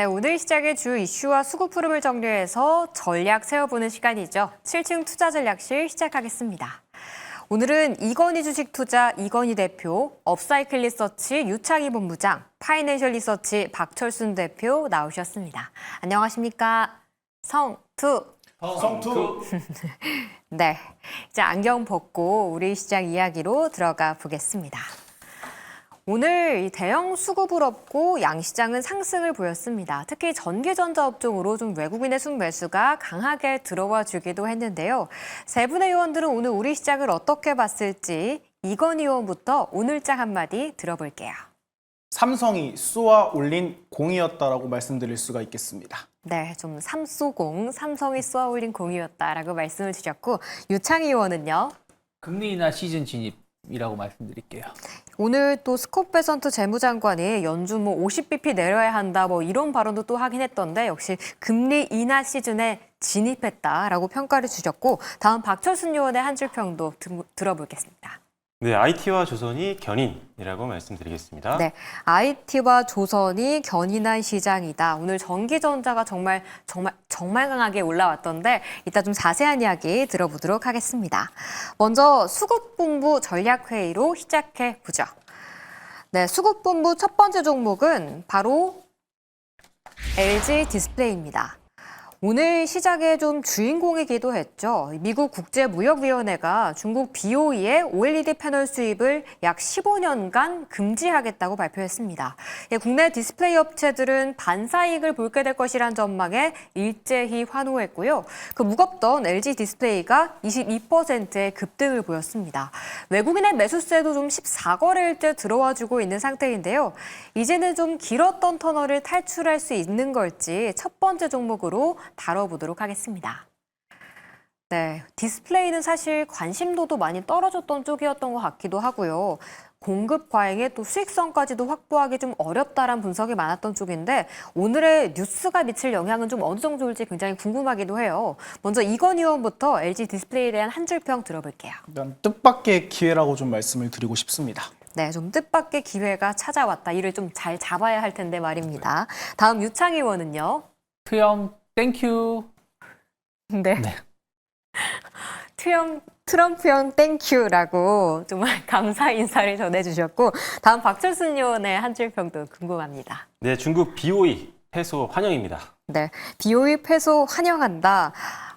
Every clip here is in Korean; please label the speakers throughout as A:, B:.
A: 네, 오늘 시작의 주 이슈와 수급 흐름을 정리해서 전략 세워보는 시간이죠. 7층 투자전략실 시작하겠습니다. 오늘은 이건희 주식투자 이건희 대표, 업사이클 리서치 유창희 본부장, 파이낸셜 리서치 박 철순 대표 나오셨습니다. 안녕하십니까? 성투. 네, 이제 안경 벗고 우리 시장 이야기로 들어가 보겠습니다. 오늘 이 대형 수급을 업고 양시장은 상승을 보였습니다. 특히 전기전자 업종으로 좀 외국인의 순매수가 강하게 들어와 주기도 했는데요. 세 분의 의원들은 오늘 우리 시장을 어떻게 봤을지 이건희 의원부터 오늘장 한마디 들어볼게요.
B: 삼성이 쏘아 올린 공이었다라고 말씀드릴 수가 있겠습니다.
A: 네, 좀 삼쏘공, 삼성이 쏘아올린 공이었다라고 말씀을 주셨고 유창희 의원은요?
C: 금리 인하 시즌 진입이라고 말씀드릴게요.
A: 오늘 또 스콧 베선트 재무장관이 연준 50bp 내려야 한다 이런 발언도 또 하긴 했던데 역시 금리 인하 시즌에 진입했다라고 평가를 주셨고 다음 박철순 의원의 한 줄 평도 들어보겠습니다.
D: 네, IT와 조선이 견인이라고 말씀드리겠습니다.
A: 네, IT와 조선이 견인한 시장이다. 오늘 전기전자가 정말 강하게 올라왔던데 이따 좀 자세한 이야기 들어보도록 하겠습니다. 먼저 수급본부 전략회의로 시작해 보죠. 네, 수급본부 첫 번째 종목은 바로 LG 디스플레이입니다. 오늘 시작에 좀 주인공이기도 했죠. 미국 국제무역위원회가 중국 BOE의 OLED 패널 수입을 약 15년간 금지하겠다고 발표했습니다. 국내 디스플레이 업체들은 반사이익을 보게 될 것이란 전망에 일제히 환호했고요. 그 무겁던 LG 디스플레이가 22%의 급등을 보였습니다. 외국인의 매수세도 좀 14거래일째 들어와주고 있는 상태인데요. 이제는 좀 길었던 터널을 탈출할 수 있는 걸지 첫 번째 종목으로 다뤄보도록 하겠습니다. 네, 디스플레이는 사실 관심도도 많이 떨어졌던 쪽이었던 것 같기도 하고요. 공급 과잉에 또 수익성까지도 확보하기 좀 어렵다란 분석이 많았던 쪽인데 오늘의 뉴스가 미칠 영향은 좀 어느 정도일지 굉장히 궁금하기도 해요. 먼저 이건희 의원부터 LG 디스플레이에 대한 한 줄평 들어볼게요.
B: 일단 뜻밖의 기회라고 좀 말씀을 드리고 싶습니다.
A: 네, 좀 뜻밖의 기회가 찾아왔다. 이를 좀 잘 잡아야 할 텐데 말입니다. 다음 유창희 의원은요.
C: 투영 땡큐.
A: 네. 트럼프형 땡큐라고 정말 감사 인사를 전해주셨고 다음 박철순 의원의 한 줄 평도 궁금합니다.
D: 네, 중국 BOE 패소 환영입니다.
A: 네, BOE 패소 환영한다.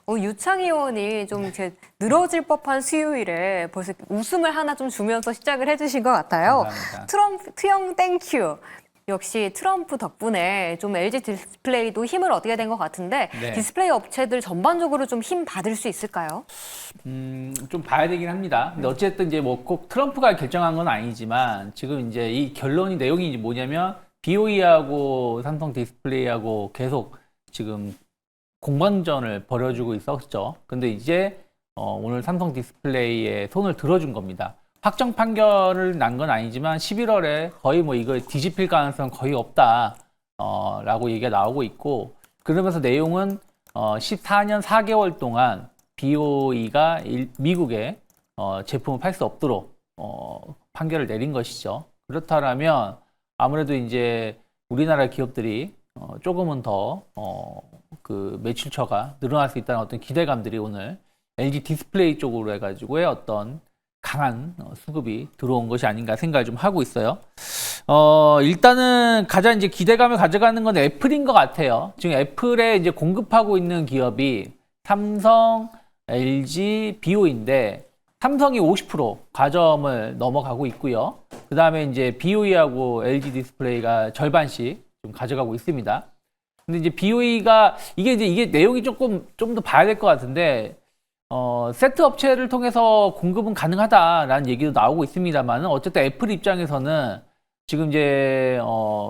A: 유창희 의원이 좀 이렇게 늘어질 법한 수요일에 벌써 웃음을 하나 좀 주면서 시작을 해주신 것 같아요.
C: 감사합니다.
A: 트럼프형 땡큐. 역시 트럼프 덕분에 좀 LG 디스플레이도 힘을 얻게 된 것 같은데
C: 네.
A: 디스플레이 업체들 전반적으로 좀 힘 받을 수 있을까요?
C: 좀 봐야 되긴 합니다. 근데 어쨌든 이제 꼭 트럼프가 결정한 건 아니지만 지금 이제 이 결론이 내용이 뭐냐면 BOE하고 삼성 디스플레이하고 계속 지금 공방전을 벌여주고 있었죠. 근데 이제 오늘 삼성 디스플레이에 손을 들어준 겁니다. 확정 판결을 난 건 아니지만 11월에 거의 이거 뒤집힐 가능성 거의 없다 라고 얘기가 나오고 있고 그러면서 내용은 14년 4개월 동안 BOE가 미국에 제품을 팔 수 없도록 판결을 내린 것이죠. 그렇다면 아무래도 이제 우리나라 기업들이 조금은 더 그 매출처가 늘어날 수 있다는 어떤 기대감들이 오늘 LG 디스플레이 쪽으로 해가지고의 어떤 강한 수급이 들어온 것이 아닌가 생각을 좀 하고 있어요. 일단은 가장 이제 기대감을 가져가는 건 애플인 것 같아요. 지금 애플에 이제 공급하고 있는 기업이 삼성, LG, BOE인데 삼성이 50% 가점을 넘어가고 있고요. 그 다음에 이제 BOE하고 LG 디스플레이가 절반씩 좀 가져가고 있습니다. 근데 이제 BOE가 이게 내용이 좀 더 봐야 될 것 같은데. 세트 업체를 통해서 공급은 가능하다라는 얘기도 나오고 있습니다만 어쨌든 애플 입장에서는 지금 이제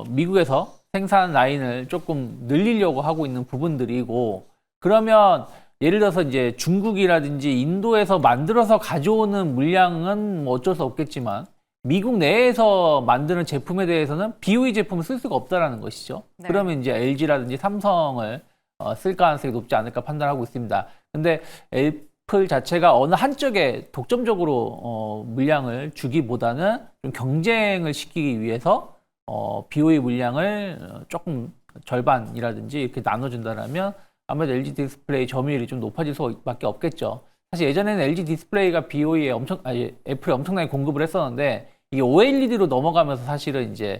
C: 미국에서 생산 라인을 조금 늘리려고 하고 있는 부분들이고 그러면 예를 들어서 이제 중국이라든지 인도에서 만들어서 가져오는 물량은 어쩔 수 없겠지만 미국 내에서 만드는 제품에 대해서는 BOE 제품을 쓸 수가 없다라는 것이죠.
A: 네.
C: 그러면 이제 LG라든지 삼성을 쓸 가능성이 높지 않을까 판단하고 있습니다. 근데 애플 자체가 어느 한쪽에 독점적으로 물량을 주기보다는 좀 경쟁을 시키기 위해서 BOE 물량을 조금 절반이라든지 이렇게 나눠준다면 아무래도 LG 디스플레이 점유율이 좀 높아질 수밖에 없겠죠. 사실 예전에는 LG 디스플레이가 BOE에 애플에 엄청나게 공급을 했었는데 이게 OLED로 넘어가면서 사실은 이제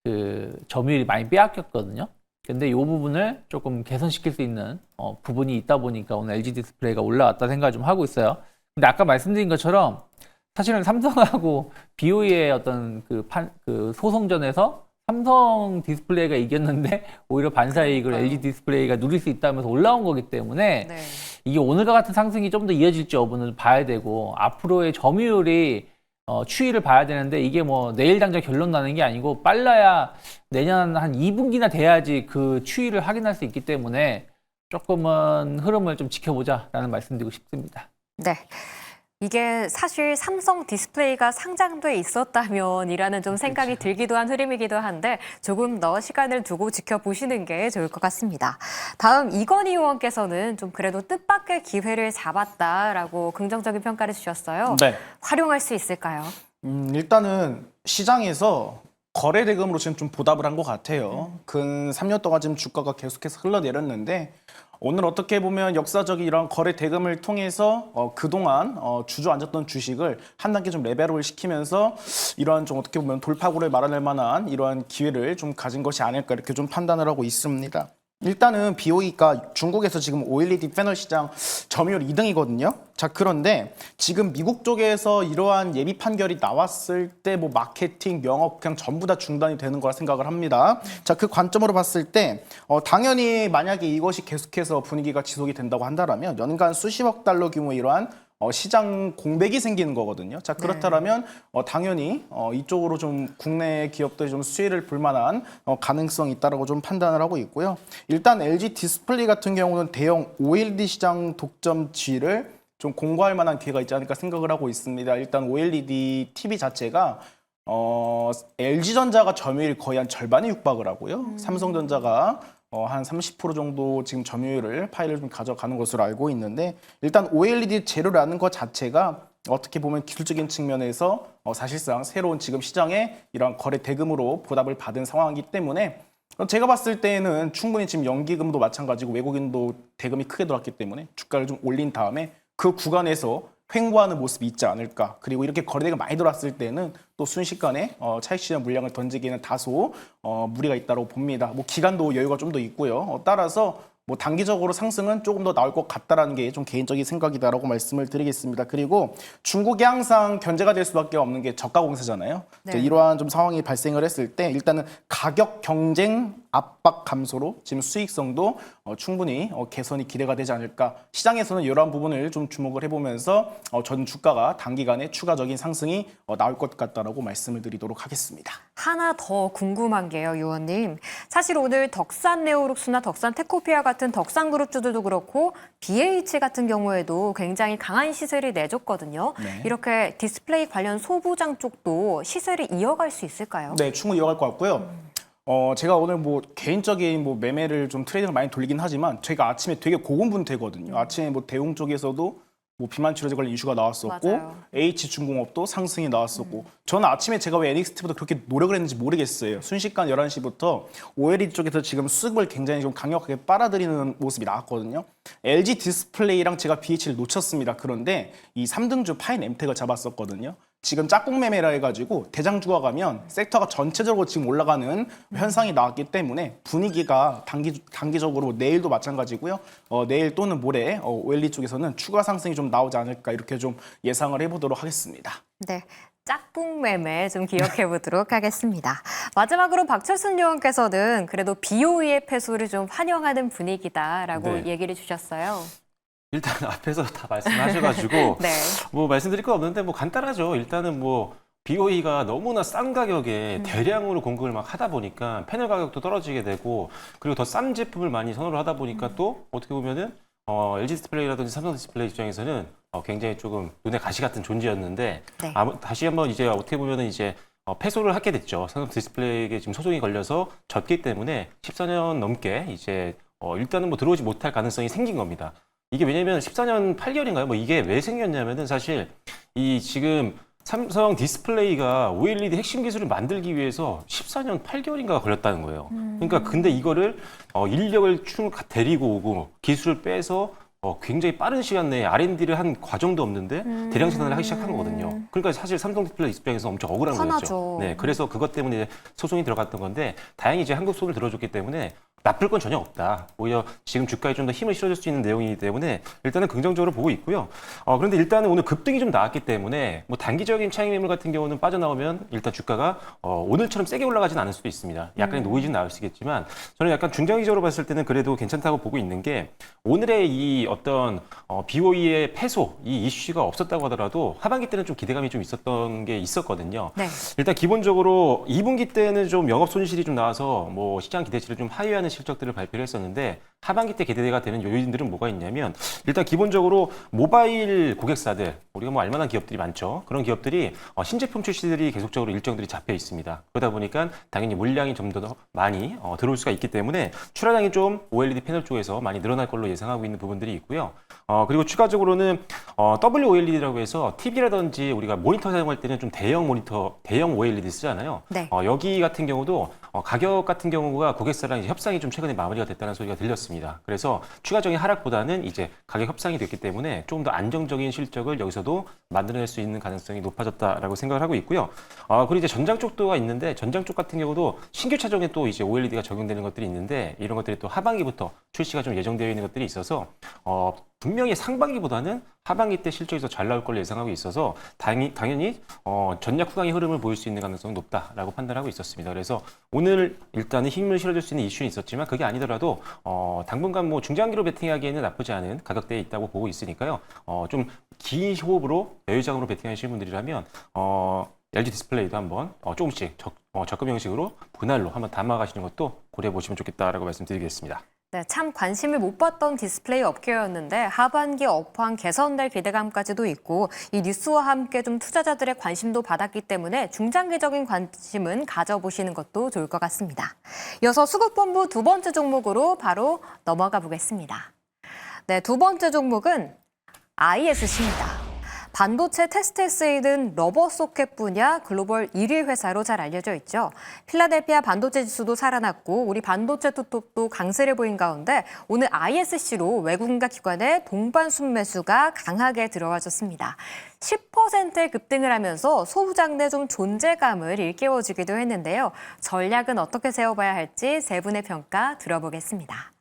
C: 그 점유율이 많이 빼앗겼거든요. 근데 이 부분을 조금 개선시킬 수 있는 부분이 있다 보니까 오늘 LG 디스플레이가 올라왔다 생각을 좀 하고 있어요. 근데 아까 말씀드린 것처럼 사실은 삼성하고 BOE의 어떤 그 소송전에서 삼성 디스플레이가 이겼는데 오히려 반사이익을 LG 디스플레이가 누릴 수 있다면서 올라온 거기 때문에
A: 네.
C: 이게 오늘과 같은 상승이 좀 더 이어질지 여부는 봐야 되고 앞으로의 점유율이 추이를 봐야 되는데 이게 뭐 내일 당장 결론 나는 게 아니고 빨라야 내년 한 2분기나 돼야지 그 추이를 확인할 수 있기 때문에 조금은 흐름을 좀 지켜보자라는 말씀드리고 싶습니다.
A: 네. 이게 사실 삼성 디스플레이가 상장돼 있었다면이라는 좀 생각이 들기도 한 흐름이기도 한데 조금 더 시간을 두고 지켜보시는 게 좋을 것 같습니다. 다음 이건희 의원께서는 좀 그래도 뜻밖의 기회를 잡았다라고 긍정적인 평가를 주셨어요.
B: 네.
A: 활용할 수 있을까요?
B: 일단은 시장에서 거래 대금으로 지금 좀 보답을 한 것 같아요. 근 3년 동안 지금 주가가 계속해서 흘러내렸는데 오늘 어떻게 보면 역사적인 이런 거래 대금을 통해서 그동안 주저앉았던 주식을 한 단계 좀 레벨업을 시키면서 이러한 좀 어떻게 보면 돌파구를 마련할 만한 이러한 기회를 좀 가진 것이 아닐까 이렇게 좀 판단을 하고 있습니다. 일단은 BOE가 중국에서 지금 OLED 패널 시장 점유율 2등이거든요. 자, 그런데 지금 미국 쪽에서 이러한 예비 판결이 나왔을 때 뭐 마케팅, 영업 그냥 전부 다 중단이 되는 거라 생각을 합니다. 자, 그 관점으로 봤을 때 당연히 만약에 이것이 계속해서 분위기가 지속이 된다고 한다면 연간 수십억 달러 규모의 이러한 시장 공백이 생기는 거거든요. 자, 그렇다면 당연히 이쪽으로 좀 국내 기업들이 좀 수혜를 볼 만한 가능성이 있다라고 좀 판단을 하고 있고요. 일단 LG 디스플레이 같은 경우는 대형 OLED 시장 독점 지위를 좀 공고할 만한 기회가 있지 않을까 생각을 하고 있습니다. 일단 OLED TV 자체가 LG전자가 점유율이 거의 한 절반에 육박을 하고요. 삼성전자가 한 30% 정도 지금 점유율을 파일을 좀 가져가는 것으로 알고 있는데 일단 OLED 재료라는 것 자체가 어떻게 보면 기술적인 측면에서 사실상 새로운 지금 시장에 이런 거래 대금으로 보답을 받은 상황이기 때문에 제가 봤을 때는 충분히 지금 연기금도 마찬가지고 외국인도 대금이 크게 들어왔기 때문에 주가를 좀 올린 다음에 그 구간에서 횡보하는 모습이 있지 않을까. 그리고 이렇게 거래대가 많이 들어왔을 때는 또 순식간에 차익 시장 물량을 던지기에는 다소 무리가 있다고 봅니다. 뭐 기간도 여유가 좀 더 있고요. 따라서 뭐 단기적으로 상승은 조금 더 나올 것 같다라는 게 좀 개인적인 생각이다라고 말씀을 드리겠습니다. 그리고 중국이 항상 견제가 될 수밖에 없는 게 저가 공세잖아요.
A: 네.
B: 이러한 좀 상황이 발생을 했을 때 일단은 가격 경쟁 압박 감소로 지금 수익성도 충분히 개선이 기대가 되지 않을까. 시장에서는 이러한 부분을 좀 주목을 해보면서 전 주가가 단기간에 추가적인 상승이 나올 것 같다라고 말씀을 드리도록 하겠습니다.
A: 하나 더 궁금한 게요, 의원님. 사실 오늘 덕산 네오룩스나 덕산 테코피아 같은 덕산그룹주들도 그렇고 BH 같은 경우에도 굉장히 강한 시세를 내줬거든요.
B: 네.
A: 이렇게 디스플레이 관련 소부장 쪽도 시세를 이어갈 수 있을까요?
B: 네, 충분히 이어갈 것 같고요. 제가 오늘 뭐 개인적인 뭐 매매를 좀 트레이딩을 많이 돌리긴 하지만 저희가 아침에 되게 고군분투했거든요. 아침에 뭐 대웅 쪽에서도 뭐 비만 치료제 관련 이슈가 나왔었고
A: 맞아요.
B: H중공업도 상승이 나왔었고 저는 아침에 제가 왜 NXT보다 그렇게 노력을 했는지 모르겠어요. 순식간 11시부터 OLED 쪽에서 지금 수급을 굉장히 좀 강력하게 빨아들이는 모습이 나왔거든요. LG 디스플레이랑 제가 BH를 놓쳤습니다. 그런데 이 3등주 파인 엠텍을 잡았었거든요. 지금 짝꿍 매매라 해가지고 대장주가 가면 섹터가 전체적으로 지금 올라가는 현상이 나왔기 때문에 분위기가 단기적으로 내일도 마찬가지고요. 내일 또는 모레 OLED 쪽에서는 추가 상승이 좀 나오지 않을까 이렇게 좀 예상을 해보도록 하겠습니다.
A: 네. 짝꿍 매매 좀 기억해 보도록 하겠습니다. 마지막으로 박철순 의원께서는 그래도 BOE의 패소를 좀 환영하는 분위기다라고
D: 네.
A: 얘기를 주셨어요.
D: 일단 앞에서 다 말씀하셔가지고
A: 네.
D: 뭐 말씀드릴 거 없는데 뭐 간단하죠. 일단은 뭐 BOE가 너무나 싼 가격에 대량으로 공급을 막 하다 보니까 패널 가격도 떨어지게 되고 그리고 더 싼 제품을 많이 선호를 하다 보니까 또 어떻게 보면은 LG 디스플레이라든지 삼성 디스플레이 입장에서는 굉장히 조금 눈에 가시 같은 존재였는데
A: 네.
D: 다시 한번 이제 어떻게 보면은 이제 패소를 하게 됐죠. 삼성 디스플레이에게 지금 소송이 걸려서 졌기 때문에 14년 넘게 이제 일단은 뭐 들어오지 못할 가능성이 생긴 겁니다. 이게 왜냐면 14년 8개월인가요? 뭐 이게 왜 생겼냐면은 사실 이 지금 삼성 디스플레이가 OLED 핵심 기술을 만들기 위해서 14년 8개월인가 걸렸다는 거예요. 그러니까 근데 이거를 인력을 데리고 오고 기술을 빼서 굉장히 빠른 시간 내에 R&D를 한 과정도 없는데 대량 생산을 하기 시작한 거거든요. 그러니까 사실 삼성 디스플레이 입장에서 엄청 억울한
A: 화나죠.
D: 거였죠. 네, 그래서 그것 때문에 소송이 들어갔던 건데 다행히 이제 한국 손을 들어줬기 때문에 나쁠 건 전혀 없다. 오히려 지금 주가에 좀 더 힘을 실어줄 수 있는 내용이기 때문에 일단은 긍정적으로 보고 있고요. 그런데 일단은 오늘 급등이 좀 나왔기 때문에 뭐 단기적인 차익 매물 같은 경우는 빠져나오면 일단 주가가 오늘처럼 세게 올라가진 않을 수도 있습니다. 약간의 노이즈는 나올 수 있겠지만 저는 약간 중장기적으로 봤을 때는 그래도 괜찮다고 보고 있는 게 오늘의 이 어떤 BOE의 패소 이 이슈가 없었다고 하더라도 하반기 때는 좀 기대감이 좀 있었던 게 있었거든요.
A: 네.
D: 일단 기본적으로 2분기 때는 좀 영업 손실이 좀 나와서 뭐 시장 기대치를 좀 하회하는 실적들을 발표를 했었는데 하반기 때 기대가 되는 요인들은 뭐가 있냐면 일단 기본적으로 모바일 고객사들 우리가 뭐 알만한 기업들이 많죠. 그런 기업들이 신제품 출시들이 계속적으로 일정들이 잡혀 있습니다. 그러다 보니까 당연히 물량이 좀 더 많이 들어올 수가 있기 때문에 출하량이 좀 OLED 패널 쪽에서 많이 늘어날 걸로 예상하고 있는 부분들이 있고요. 그리고 추가적으로는 WOLED라고 해서 TV라든지 우리가 모니터 사용할 때는 좀 대형 모니터, 대형 OLED 쓰잖아요.
A: 네.
D: 여기 같은 경우도 가격 같은 경우가 고객사랑 이제 협상이 좀 최근에 마무리가 됐다는 소리가 들렸습니다. 그래서 추가적인 하락보다는 이제 가격 협상이 됐기 때문에 조금 더 안정적인 실적을 여기서도 만들어낼 수 있는 가능성이 높아졌다라고 생각을 하고 있고요. 그리고 이제 전장 쪽도가 있는데 전장 쪽 같은 경우도 신규 차종에 또 이제 OLED가 적용되는 것들이 있는데 이런 것들이 또 하반기부터 출시가 좀 예정되어 있는 것들이 있어서 분명히 상반기보다는 하반기 때 실적이 더 잘 나올 걸로 예상하고 있어서 당연히 전략 후강의 흐름을 보일 수 있는 가능성이 높다라고 판단하고 있었습니다. 그래서 오늘 일단은 힘을 실어줄 수 있는 이슈는 있었지만 그게 아니더라도 당분간 뭐 중장기로 베팅하기에는 나쁘지 않은 가격대에 있다고 보고 있으니까요. 좀 긴 호흡으로 여유자금으로 베팅하시는 분들이라면 LG 디스플레이도 한번 조금씩 적금 형식으로 분할로 한번 담아가시는 것도 고려해 보시면 좋겠다라고 말씀드리겠습니다.
A: 네, 참 관심을 못 받던 디스플레이 업계였는데 하반기 업황 개선될 기대감까지도 있고 이 뉴스와 함께 좀 투자자들의 관심도 받았기 때문에 중장기적인 관심은 가져보시는 것도 좋을 것 같습니다. 이어서 수급본부 두 번째 종목으로 바로 넘어가 보겠습니다. 네, 두 번째 종목은 ISC입니다. 반도체 테스트에 쓰이는 러버 소켓 분야 글로벌 1위 회사로 잘 알려져 있죠. 필라델피아 반도체 지수도 살아났고 우리 반도체 투톱도 강세를 보인 가운데 오늘 ISC로 외국인과 기관의 동반 순매수가 강하게 들어와줬습니다. 10%의 급등을 하면서 소후장내 좀 존재감을 일깨워주기도 했는데요. 전략은 어떻게 세워봐야 할지 세 분의 평가 들어보겠습니다.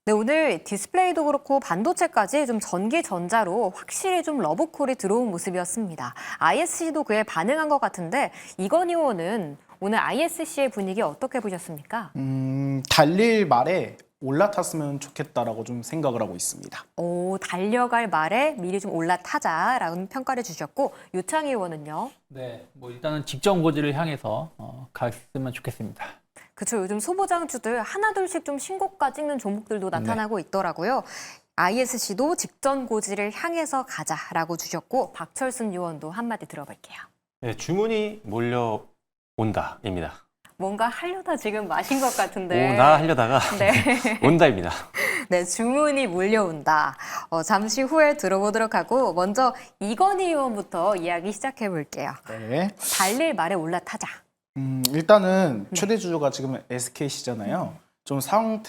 A: 네, 오늘 디스플레이도 그렇고 반도체까지 좀 전기전자로 확실히 좀 러브콜이 들어온 모습이었습니다. ISC도 그에 반응한 것 같은데 이건 의원은 오늘 ISC의 분위기 어떻게 보셨습니까?
B: 달릴 말에 올라탔으면 좋겠다라고 좀 생각을 하고 있습니다.
A: 달려갈 말에 미리 좀 올라타자라는 평가를 주셨고 유창희 의원은요?
C: 네, 뭐 일단은 직전 고지를 향해서 갔으면 좋겠습니다.
A: 그렇죠. 요즘 소보장주들 하나둘씩 좀 신고가 찍는 종목들도 나타나고 있더라고요. ISC도 직전 고지를 향해서 가자라고 주셨고 박철순 의원도 한마디 들어볼게요.
D: 네, 주문이 몰려온다입니다.
A: 뭔가 하려다 지금 마신 것 같은데.
D: 오나 하려다가
A: 네.
D: 온다입니다.
A: 네, 주문이 몰려온다. 잠시 후에 들어보도록 하고 먼저 이건희 의원부터 이야기 시작해 볼게요.
B: 네.
A: 달릴 말에 올라타자.
B: 일단은 최대 주주가 지금 SKC잖아요. 좀 상황을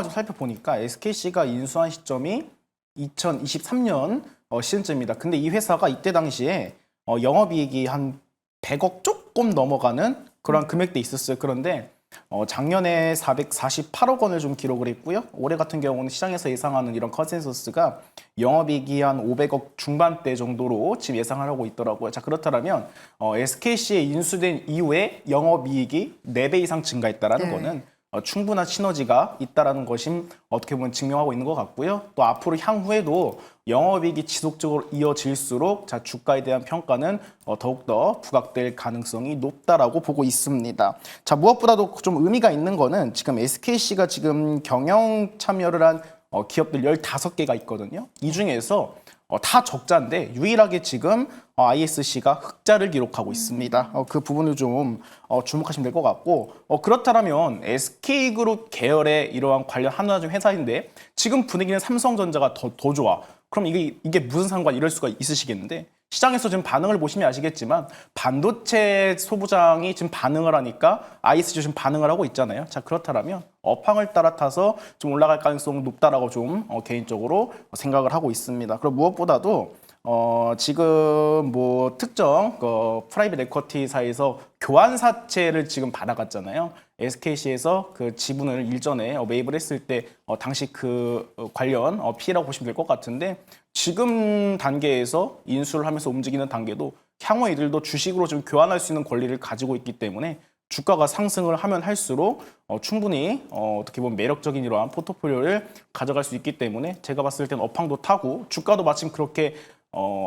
B: 좀 살펴보니까 SKC가 인수한 시점이 2023년 시즌쯤입니다. 근데 이 회사가 이때 당시에 영업이익이 한 100억 조금 넘어가는 그런 금액대 있었어요. 그런데 작년에 448억 원을 좀 기록을 했고요. 올해 같은 경우는 시장에서 예상하는 이런 컨센서스가 영업이익이 한 500억 중반대 정도로 지금 예상을 하고 있더라고요. 자, 그렇다면 SKC에 인수된 이후에 영업이익이 4배 이상 증가했다라는 거는 충분한 시너지가 있다라는 것이 어떻게 보면 증명하고 있는 것 같고요. 또 앞으로 향후에도 영업이익이 지속적으로 이어질수록 자, 주가에 대한 평가는 더욱더 부각될 가능성이 높다라고 보고 있습니다. 자, 무엇보다도 좀 의미가 있는 거는 지금 SKC가 지금 경영 참여를 한 기업들 15개가 있거든요. 이 중에서 다 적자인데 유일하게 지금 ISC가 흑자를 기록하고 있습니다. 그 부분을 좀 주목하시면 될 것 같고 그렇다면 SK그룹 계열의 이러한 관련 한화중 회사인데 지금 분위기는 삼성전자가 더 좋아. 그럼 이게 무슨 상관 이럴 수가 있으시겠는데 시장에서 지금 반응을 보시면 아시겠지만 반도체 소부장이 지금 반응을 하니까 ISG 지금 반응을 하고 있잖아요. 자, 그렇다면 업황을 따라타서 좀 올라갈 가능성이 높다라고 좀 개인적으로 생각을 하고 있습니다. 그리고 무엇보다도 지금 뭐 특정 프라이빗 에쿼티사에서 교환사채를 지금 받아갔잖아요. SKC에서 그 지분을 일전에 매입을 했을 때 당시 그 관련 피해라고 보시면 될 것 같은데 지금 단계에서 인수를 하면서 움직이는 단계도 향후 이들도 주식으로 좀 교환할 수 있는 권리를 가지고 있기 때문에 주가가 상승을 하면 할수록 충분히 어떻게 보면 매력적인 이러한 포트폴리오를 가져갈 수 있기 때문에 제가 봤을 때는 업황도 타고 주가도 마침 그렇게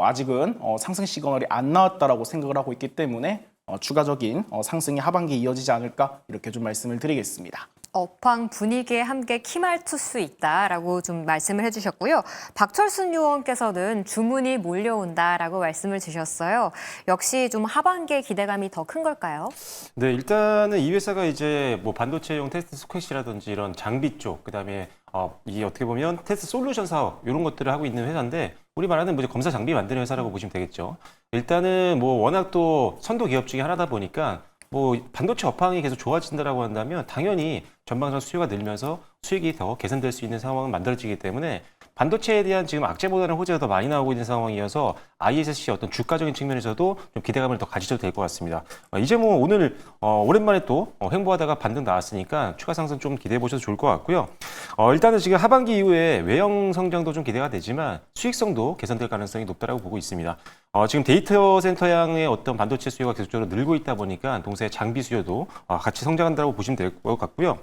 B: 아직은 상승 시그널이 안 나왔다라고 생각을 하고 있기 때문에 추가적인 상승이 하반기에 이어지지 않을까 이렇게 좀 말씀을 드리겠습니다.
A: 업황 분위기에 함께 키말투 수 있다라고 좀 말씀을 해주셨고요. 박철순 의원께서는 주문이 몰려온다라고 말씀을 주셨어요. 역시 좀 하반기에 기대감이 더 큰 걸까요?
D: 네, 일단은 이 회사가 이제 뭐 반도체용 테스트 스쿼시라든지 이런 장비 쪽, 그다음에 이게 어떻게 보면 테스트 솔루션 사업 이런 것들을 하고 있는 회사인데 우리 말하는 뭐 검사 장비 만드는 회사라고 보시면 되겠죠. 일단은 뭐 워낙 또 선도 기업 중에 하나다 보니까 뭐 반도체 업황이 계속 좋아진다라고 한다면 당연히 전방선 수요가 늘면서 수익이 더 개선될 수 있는 상황은 만들어지기 때문에 반도체에 대한 지금 악재보다는 호재가 더 많이 나오고 있는 상황이어서 ISC 어떤 주가적인 측면에서도 좀 기대감을 더 가지셔도 될 것 같습니다. 이제 뭐 오늘 오랜만에 또 횡보하다가 반등 나왔으니까 추가 상승 좀 기대해 보셔도 좋을 것 같고요. 일단은 지금 하반기 이후에 외형 성장도 좀 기대가 되지만 수익성도 개선될 가능성이 높다라고 보고 있습니다. 지금 데이터 센터향의 어떤 반도체 수요가 계속적으로 늘고 있다 보니까 동시에 장비 수요도 같이 성장한다고 보시면 될 것 같고요.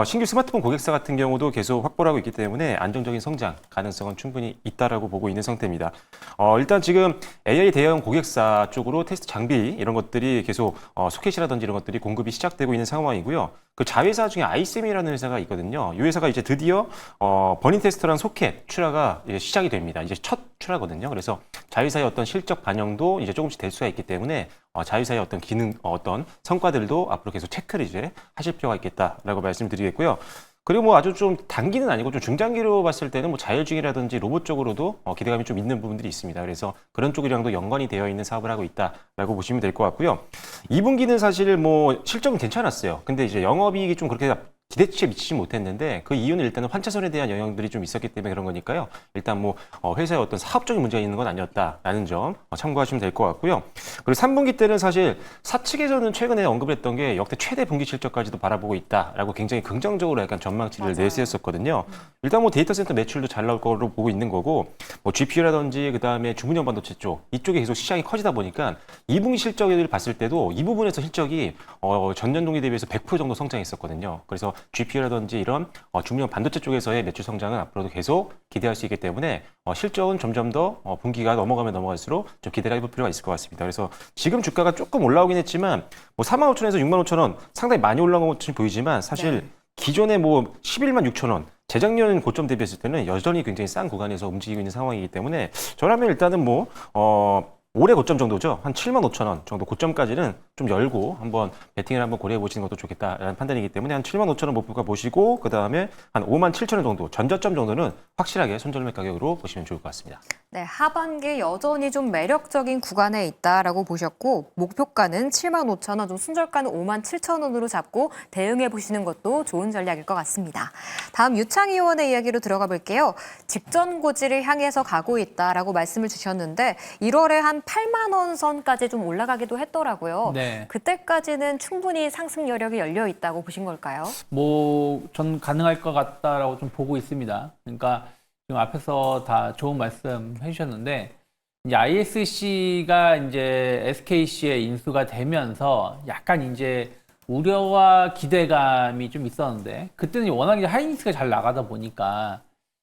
D: 신규 스마트폰 고객사 같은 경우도 계속 확보를 하고 있기 때문에 안정적인 성장 가능성은 충분히 있다라고 보고 있는 상태입니다. 일단 지금 AI 대형 고객사 쪽으로 테스트 장비 이런 것들이 계속 소켓이라든지 이런 것들이 공급이 시작되고 있는 상황이고요. 그 자회사 중에 아이셈이라는 회사가 있거든요. 이 회사가 이제 드디어 버닝 테스터라는 소켓 출하가 이제 시작이 됩니다. 이제 첫 출하거든요. 그래서 자회사의 어떤 실적 반영도 이제 조금씩 될 수가 있기 때문에 자회사의 어떤 기능, 어떤 성과들도 앞으로 계속 체크를 이제 하실 필요가 있겠다라고 말씀드리겠고요. 그리고 뭐 아주 좀 단기는 아니고 좀 중장기로 봤을 때는 뭐 자율주행이라든지 로봇 쪽으로도 기대감이 좀 있는 부분들이 있습니다. 그래서 그런 쪽이랑도 연관이 되어 있는 사업을 하고 있다라고 보시면 될 것 같고요. 2분기는 사실 뭐 실적은 괜찮았어요. 근데 이제 영업이익이 좀 그렇게 기대치에 미치지 못했는데 그 이유는 일단은 환차선에 대한 영향들이 좀 있었기 때문에 그런 거니까요. 일단 뭐 회사의 어떤 사업적인 문제가 있는 건 아니었다라는 점 참고하시면 될 것 같고요. 그리고 3분기 때는 사실 사측에서는 최근에 언급했던 게 역대 최대 분기 실적까지도 바라보고 있다라고 굉장히 긍정적으로 약간 전망치를 내세웠었거든요. 일단 뭐 데이터 센터 매출도 잘 나올 거로 보고 있는 거고 뭐 GPU라든지 그다음에 주문형 반도체 쪽 이쪽에 계속 시장이 커지다 보니까 2분기 실적을 봤을 때도 이 부분에서 실적이 전년 동기 대비해서 100% 정도 성장했었거든요. 그래서 GPU라든지 이런 중요한 반도체 쪽에서의 매출 성장은 앞으로도 계속 기대할 수 있기 때문에 실적은 점점 더 분기가 넘어가면 넘어갈수록 좀 기대를 해볼 필요가 있을 것 같습니다. 그래서 지금 주가가 조금 올라오긴 했지만 뭐 45,000원에서 65,000원 상당히 많이 올라온 것처럼 보이지만 사실 기존에 뭐 116,000원 재작년 고점 대비했을 때는 여전히 굉장히 싼 구간에서 움직이고 있는 상황이기 때문에 저라면 일단은 뭐 올해 고점 정도죠. 한 75,000원 정도 고점까지는 좀 열고 한번 베팅을 한번 고려해 보시는 것도 좋겠다라는 판단이기 때문에 한 75,000원 목표가 보시고 그 다음에 한 57,000원 정도 전저점 정도는 확실하게 손절매 가격으로 보시면 좋을 것 같습니다.
A: 네, 하반기에 여전히 좀 매력적인 구간에 있다라고 보셨고 목표가는 75,000원, 좀 순절가는 57,000원으로 잡고 대응해 보시는 것도 좋은 전략일 것 같습니다. 다음 유창희 의원의 이야기로 들어가 볼게요. 직전 고지를 향해서 가고 있다라고 말씀을 주셨는데 1월에 한 8만 원 선까지 좀 올라가기도 했더라고요.
C: 네.
A: 그때까지는 충분히 상승 여력이 열려 있다고 보신 걸까요?
C: 뭐 전 가능할 것 같다라고 좀 보고 있습니다. 그러니까 지금 앞에서 다 좋은 말씀 해주셨는데 이제 ISC가 이제 SKC에 인수가 되면서 약간 이제 우려와 기대감이 좀 있었는데 그때는 워낙 이제 하이닉스가 잘 나가다 보니까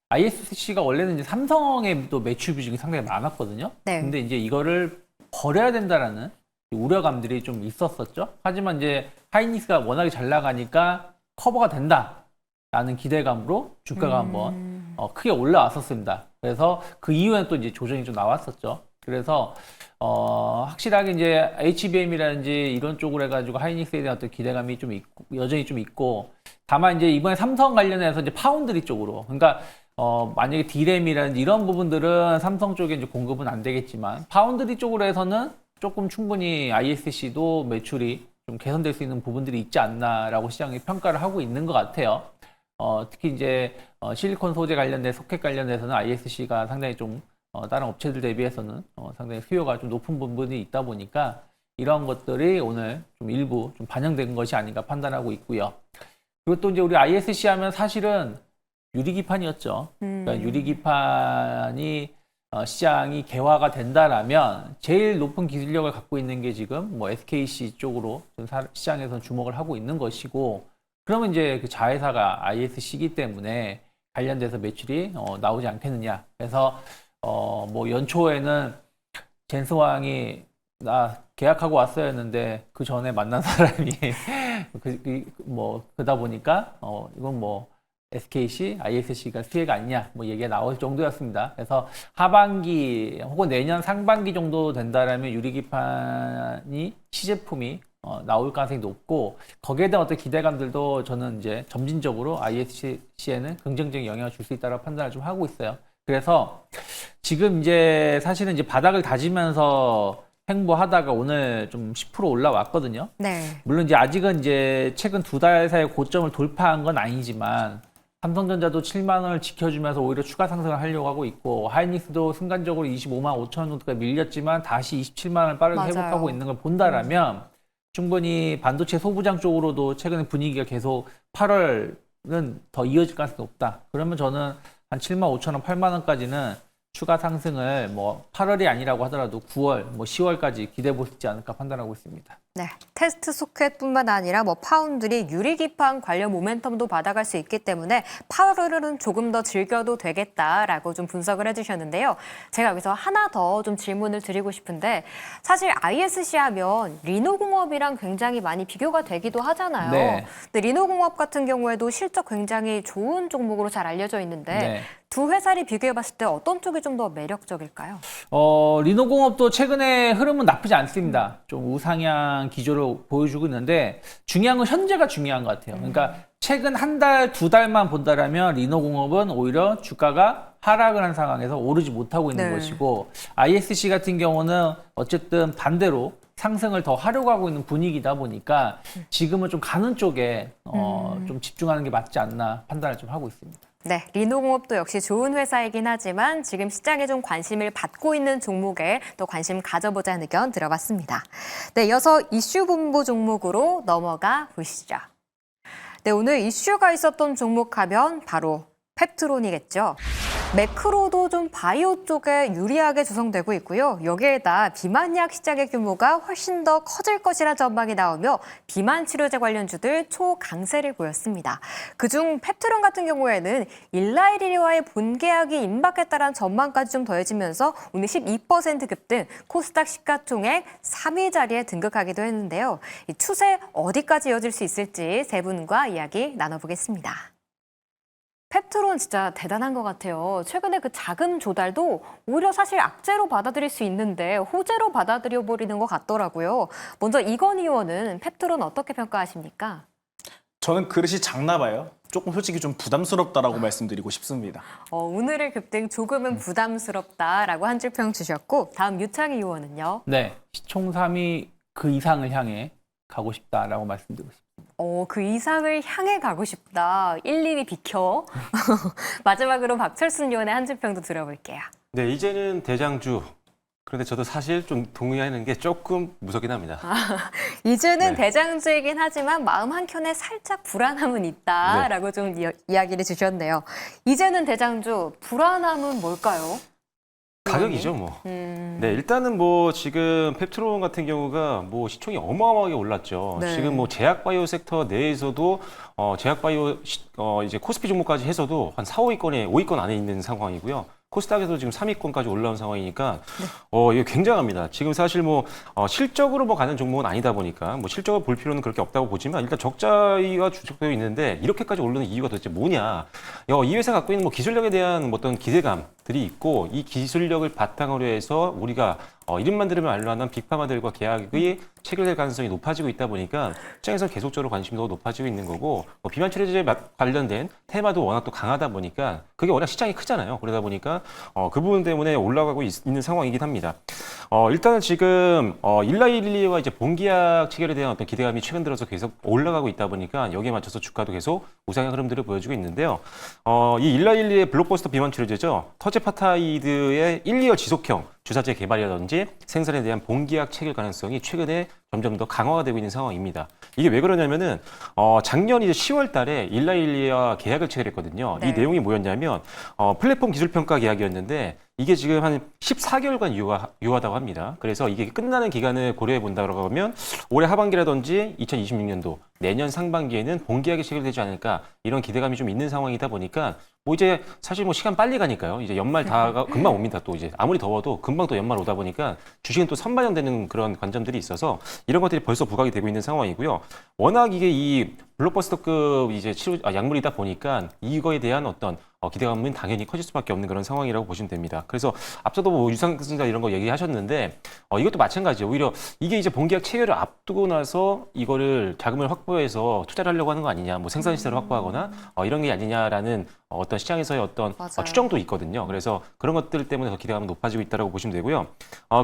C: ISC가 원래는 이제 삼성의 또 매출 비중이 상당히 많았거든요.
A: 네.
C: 근데 이제 이거를 버려야 된다라는 우려감들이 좀 있었었죠. 하지만 이제 하이닉스가 워낙에 잘 나가니까 커버가 된다라는 기대감으로 주가가 한번 크게 올라왔었습니다. 그래서 그 이후에는 또 이제 조정이 좀 나왔었죠. 그래서 확실하게 이제 HBM이라든지 이런 쪽으로 해가지고 하이닉스에 대한 어떤 기대감이 좀 있고 여전히 좀 있고 다만 이제 이번에 삼성 관련해서 이제 파운드리 쪽으로 그러니까 만약에 D램이라든지 이런 부분들은 삼성 쪽에 이제 공급은 안 되겠지만 파운드리 쪽으로 해서는 조금 충분히 ISC도 매출이 좀 개선될 수 있는 부분들이 있지 않나라고 시장이 평가를 하고 있는 것 같아요. 특히 이제 실리콘 소재 관련된 소켓 관련돼서는 ISC가 상당히 좀 다른 업체들 대비해서는 상당히 수요가 좀 높은 부분이 있다 보니까 이런 것들이 오늘 좀 일부 좀 반영된 것이 아닌가 판단하고 있고요. 그리고 또 이제 우리 ISC 하면 사실은 유리기판이었죠. 그러니까 유리기판이 시장이 개화가 된다라면 제일 높은 기술력을 갖고 있는 게 지금 뭐 SKC 쪽으로 시장에서 주목을 하고 있는 것이고, 그러면 이제 그 자회사가 ISC이기 때문에 관련돼서 매출이 나오지 않겠느냐. 그래서 뭐 연초에는 젠스왕이 나 계약하고 왔어야 했는데 그 전에 만난 사람이 그러다 보니까 이건 뭐 SKC, ISC가 수혜가 아니냐 뭐 얘기가 나올 정도였습니다. 그래서 하반기 혹은 내년 상반기 정도 된다라면 유리기판이 시제품이 나올 가능성이 높고, 거기에 대한 어떤 기대감들도 저는 이제 점진적으로 ISC에는 긍정적인 영향을 줄 수 있다고 판단을 좀 하고 있어요. 그래서 지금 이제 사실은 이제 바닥을 다지면서 횡보하다가 오늘 좀 10% 올라왔거든요.
A: 네.
C: 물론 이제 아직은 이제 최근 2달 사이 고점을 돌파한 건 아니지만 삼성전자도 7만 원을 지켜주면서 오히려 추가 상승을 하려고 하고 있고, 하이닉스도 순간적으로 25만 5천 원 정도가 밀렸지만 다시 27만 원을 빠르게
A: 맞아요.
C: 회복하고 있는 걸 본다라면 충분히 반도체 소부장 쪽으로도 최근에 분위기가 계속 8월은 더 이어질 가능성이 높다. 그러면 저는 한 7만 5천 원, 8만 원까지는 추가 상승을 뭐 8월이 아니라고 하더라도 9월, 뭐 10월까지 기대해 볼 수 있지 않을까 판단하고 있습니다.
A: 네, 테스트 소켓뿐만 아니라 뭐 파운드리, 유리기판 관련 모멘텀도 받아갈 수 있기 때문에 8월은 조금 더 즐겨도 되겠다라고 좀 분석을 해주셨는데요. 제가 여기서 하나 더 좀 질문을 드리고 싶은데, 사실 ISC 하면 리노공업이랑 굉장히 많이 비교가 되기도 하잖아요.
C: 네.
A: 근데 리노공업 같은 경우에도 실적 굉장히 좋은 종목으로 잘 알려져 있는데
C: 네.
A: 두 회사를 비교해봤을 때 어떤 쪽이 좀 더 매력적일까요?
C: 리노공업도 최근에 흐름은 나쁘지 않습니다. 좀 우상향 기조를 보여주고 있는데 중요한 건 현재가 중요한 것 같아요. 그러니까 최근 한 달, 두 달만 본다라면 리노공업은 오히려 주가가 하락을 한 상황에서 오르지 못하고 있는
A: 네.
C: 것이고, ISC 같은 경우는 어쨌든 반대로 상승을 더 하려고 하고 있는 분위기다 보니까 지금은 좀 가는 쪽에 좀 집중하는 게 맞지 않나 판단을 좀 하고 있습니다.
A: 네, 리노공업도 역시 좋은 회사이긴 하지만 지금 시장에 좀 관심을 받고 있는 종목에 또 관심 가져보자는 의견 들어봤습니다. 네, 이어서 이슈 본부 종목으로 넘어가 보시죠. 네, 오늘 이슈가 있었던 종목 하면 바로 펩트론이겠죠. 매크로도 좀 바이오 쪽에 유리하게 조성되고 있고요. 여기에다 비만약 시장의 규모가 훨씬 더 커질 것이라 전망이 나오며 비만 치료제 관련주들 초강세를 보였습니다. 그중 펩트론 같은 경우에는 일라이리와의 본계약이 임박했다는 전망까지 좀 더해지면서 오늘 12% 급등, 코스닥 시가총액 3위 자리에 등극하기도 했는데요. 이 추세 어디까지 이어질 수 있을지 세 분과 이야기 나눠보겠습니다. 펩트론 진짜 대단한 것 같아요. 최근에 그 자금 조달도 오히려 사실 악재로 받아들일 수 있는데 호재로 받아들여 버리는 것 같더라고요. 먼저 이건희 의원은 펩트론 어떻게 평가하십니까?
B: 저는 그릇이 작나 봐요. 조금 솔직히 좀 부담스럽다라고 말씀드리고 싶습니다.
A: 오늘의 급등 조금은 부담스럽다라고 한 줄 평 주셨고, 다음 유창희 의원은요?
C: 네, 시총 3위 그 이상을 향해 가고 싶다라고 말씀드리고 싶습니다.
A: 그 이상을 향해 가고 싶다. 1, 2위 비켜. 마지막으로 박철순 의원의 한 줄 평도 들어볼게요.
D: 네, 이제는 대장주. 그런데 저도 사실 좀 동의하는 게 조금 무섭긴 합니다.
A: 이제는
D: 네.
A: 대장주이긴 하지만 마음 한켠에 살짝 불안함은 있다라고 좀 이야기를 주셨네요. 이제는 대장주, 불안함은 뭘까요?
D: 가격이죠, 뭐.
A: 음.
D: 네, 일단은 뭐 지금 펩트론 같은 경우가 뭐 시총이 어마어마하게 올랐죠.
A: 네.
D: 지금 뭐 제약바이오 섹터 내에서도 제약바이오 이제 코스피 종목까지 해서도 한 4, 5위권 안에 있는 상황이고요. 코스닥에서 지금 3위권까지 올라온 상황이니까 이거 굉장합니다. 지금 사실 뭐 실적으로 뭐 가는 종목은 아니다 보니까 뭐 실적을 볼 필요는 그렇게 없다고 보지만 일단 적자가 추적되어 있는데 이렇게까지 오르는 이유가 도대체 뭐냐? 이 회사 갖고 있는 뭐 기술력에 대한 어떤 기대감들이 있고 이 기술력을 바탕으로 해서 우리가 이름만 들으면 알만한 빅파마들과 계약이 체결될 가능성이 높아지고 있다 보니까 시장에서 계속적으로 관심도가 높아지고 있는 거고 비만 치료제 관련된 테마도 워낙 또 강하다 보니까 그게 워낙 시장이 크잖아요. 그러다 보니까 그 부분 때문에 올라가고 있는 상황이긴 합니다. 일단은 지금 일라일리와 이제 본계약 체결에 대한 어떤 기대감이 최근 들어서 계속 올라가고 있다 보니까 여기에 맞춰서 주가도 계속 우상향 흐름들을 보여주고 있는데요. 이 일라일리의 블록버스터 비만 치료제죠. 터제파타이드의 1, 2열 지속형 주사제 개발이라든지 생산에 대한 본계약 체결 가능성이 최근에 점점 더 강화가 되고 있는 상황입니다. 이게 왜 그러냐면은 작년 이제 10월 달에 일라일리와 계약을 체결했거든요.
A: 네.
D: 이 내용이 뭐였냐면 플랫폼 기술 평가 계약이었는데 이게 지금 한 14개월간 유효하다고 합니다. 그래서 이게 끝나는 기간을 고려해 본다고 하면 올해 하반기라든지 2026년도 내년 상반기에는 본계약이 체결되지 않을까 이런 기대감이 좀 있는 상황이다 보니까 뭐 이제 사실 뭐 시간 빨리 가니까요. 이제 연말 다가 금방 옵니다. 또 이제 아무리 더워도 금방 또 연말 오다 보니까 주식은 또 선반영되는 그런 관점들이 있어서 이런 것들이 벌써 부각이 되고 있는 상황이고요. 워낙 이게 이 블록버스터급 이제 약물이다 보니까 이거에 대한 어떤 기대감은 당연히 커질 수밖에 없는 그런 상황이라고 보시면 됩니다. 그래서 앞서도 뭐 유상증자 이런 거 얘기하셨는데 이것도 마찬가지예요. 오히려 이게 이제 본계약 체결을 앞두고 나서 이거를 자금을 확보해서 투자를 하려고 하는 거 아니냐, 뭐 생산 시설을 확보하거나 이런 게 아니냐라는 어떤 시장에서의 어떤
A: 맞아요.
D: 추정도 있거든요. 그래서 그런 것들 때문에 더 기대감이 높아지고 있다고 보시면 되고요.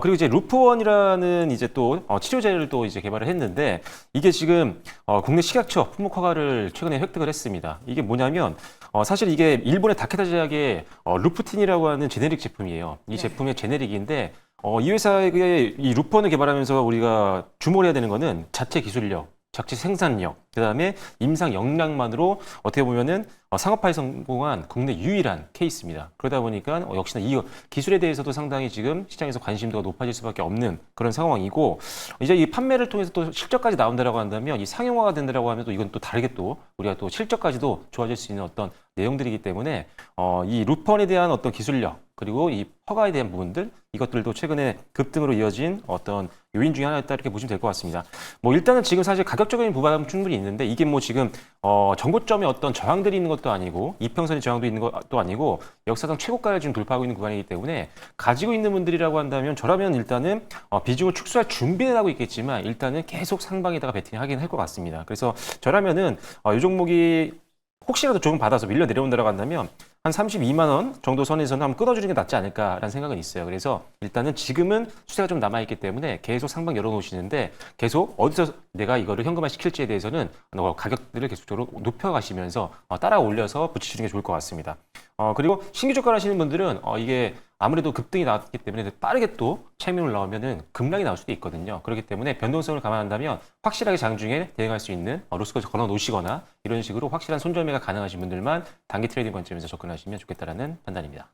D: 그리고 이제 루프원이라는 이제 또 치료제를 또 이제 개발을 했는데 이게 지금 국내 식약처 품목 허가를 최근에 획득을 했습니다. 이게 뭐냐면 사실 이게 일본의 다케다 제약의 루프틴이라고 하는 제네릭 제품이에요. 이 제품의 제네릭인데 이 회사의 이 루프원을 개발하면서 우리가 주목을 해야 되는 거는 자체 기술력, 자체 생산력, 그다음에 임상 역량만으로 어떻게 보면은 상업화에 성공한 국내 유일한 케이스입니다. 그러다 보니까 역시나 이 기술에 대해서도 상당히 지금 시장에서 관심도가 높아질 수밖에 없는 그런 상황이고 이제 이 판매를 통해서 또 실적까지 나온다라고 한다면 이 상용화가 된다라고 하면 또 이건 또 다르게 또 우리가 또 실적까지도 좋아질 수 있는 어떤 내용들이기 때문에 이 루펀에 대한 어떤 기술력 그리고 이 허가에 대한 부분들 이것들도 최근에 급등으로 이어진 어떤 요인 중에 하나였다 이렇게 보시면 될 것 같습니다. 뭐 일단은 지금 사실 가격적인 부담은 충분히 있는데 이게 뭐 지금 정고점에 어떤 저항들이 있는 것도 아니고 이평선의 저항도 있는 것도 아니고 역사상 최고가를 지금 돌파하고 있는 구간이기 때문에 가지고 있는 분들이라고 한다면 저라면 일단은 비중을 축소할 준비는 하고 있겠지만 일단은 계속 상방에다가 베팅을 하긴 할 것 같습니다. 그래서 저라면은 이 종목이 혹시라도 조금 받아서 밀려 내려온다고 한다면 한 32만 원 정도 선에서는 한번 끊어주는 게 낫지 않을까라는 생각은 있어요. 그래서 일단은 지금은 수혜가 좀 남아있기 때문에 계속 상방 열어놓으시는데 계속 어디서 내가 이거를 현금화 시킬지에 대해서는 가격들을 계속적으로 높여가시면서 따라 올려서 붙이시는 게 좋을 것 같습니다. 그리고 신규 접근하시는 분들은 이게 아무래도 급등이 나왔기 때문에 빠르게 또 차익률 나오면은 급락이 나올 수도 있거든요. 그렇기 때문에 변동성을 감안한다면 확실하게 장중에 대응할 수 있는 로스까지 걸어 놓으시거나 이런 식으로 확실한 손절매가 가능하신 분들만 단기 트레이딩 관점에서 접근하시면 좋겠다라는 판단입니다.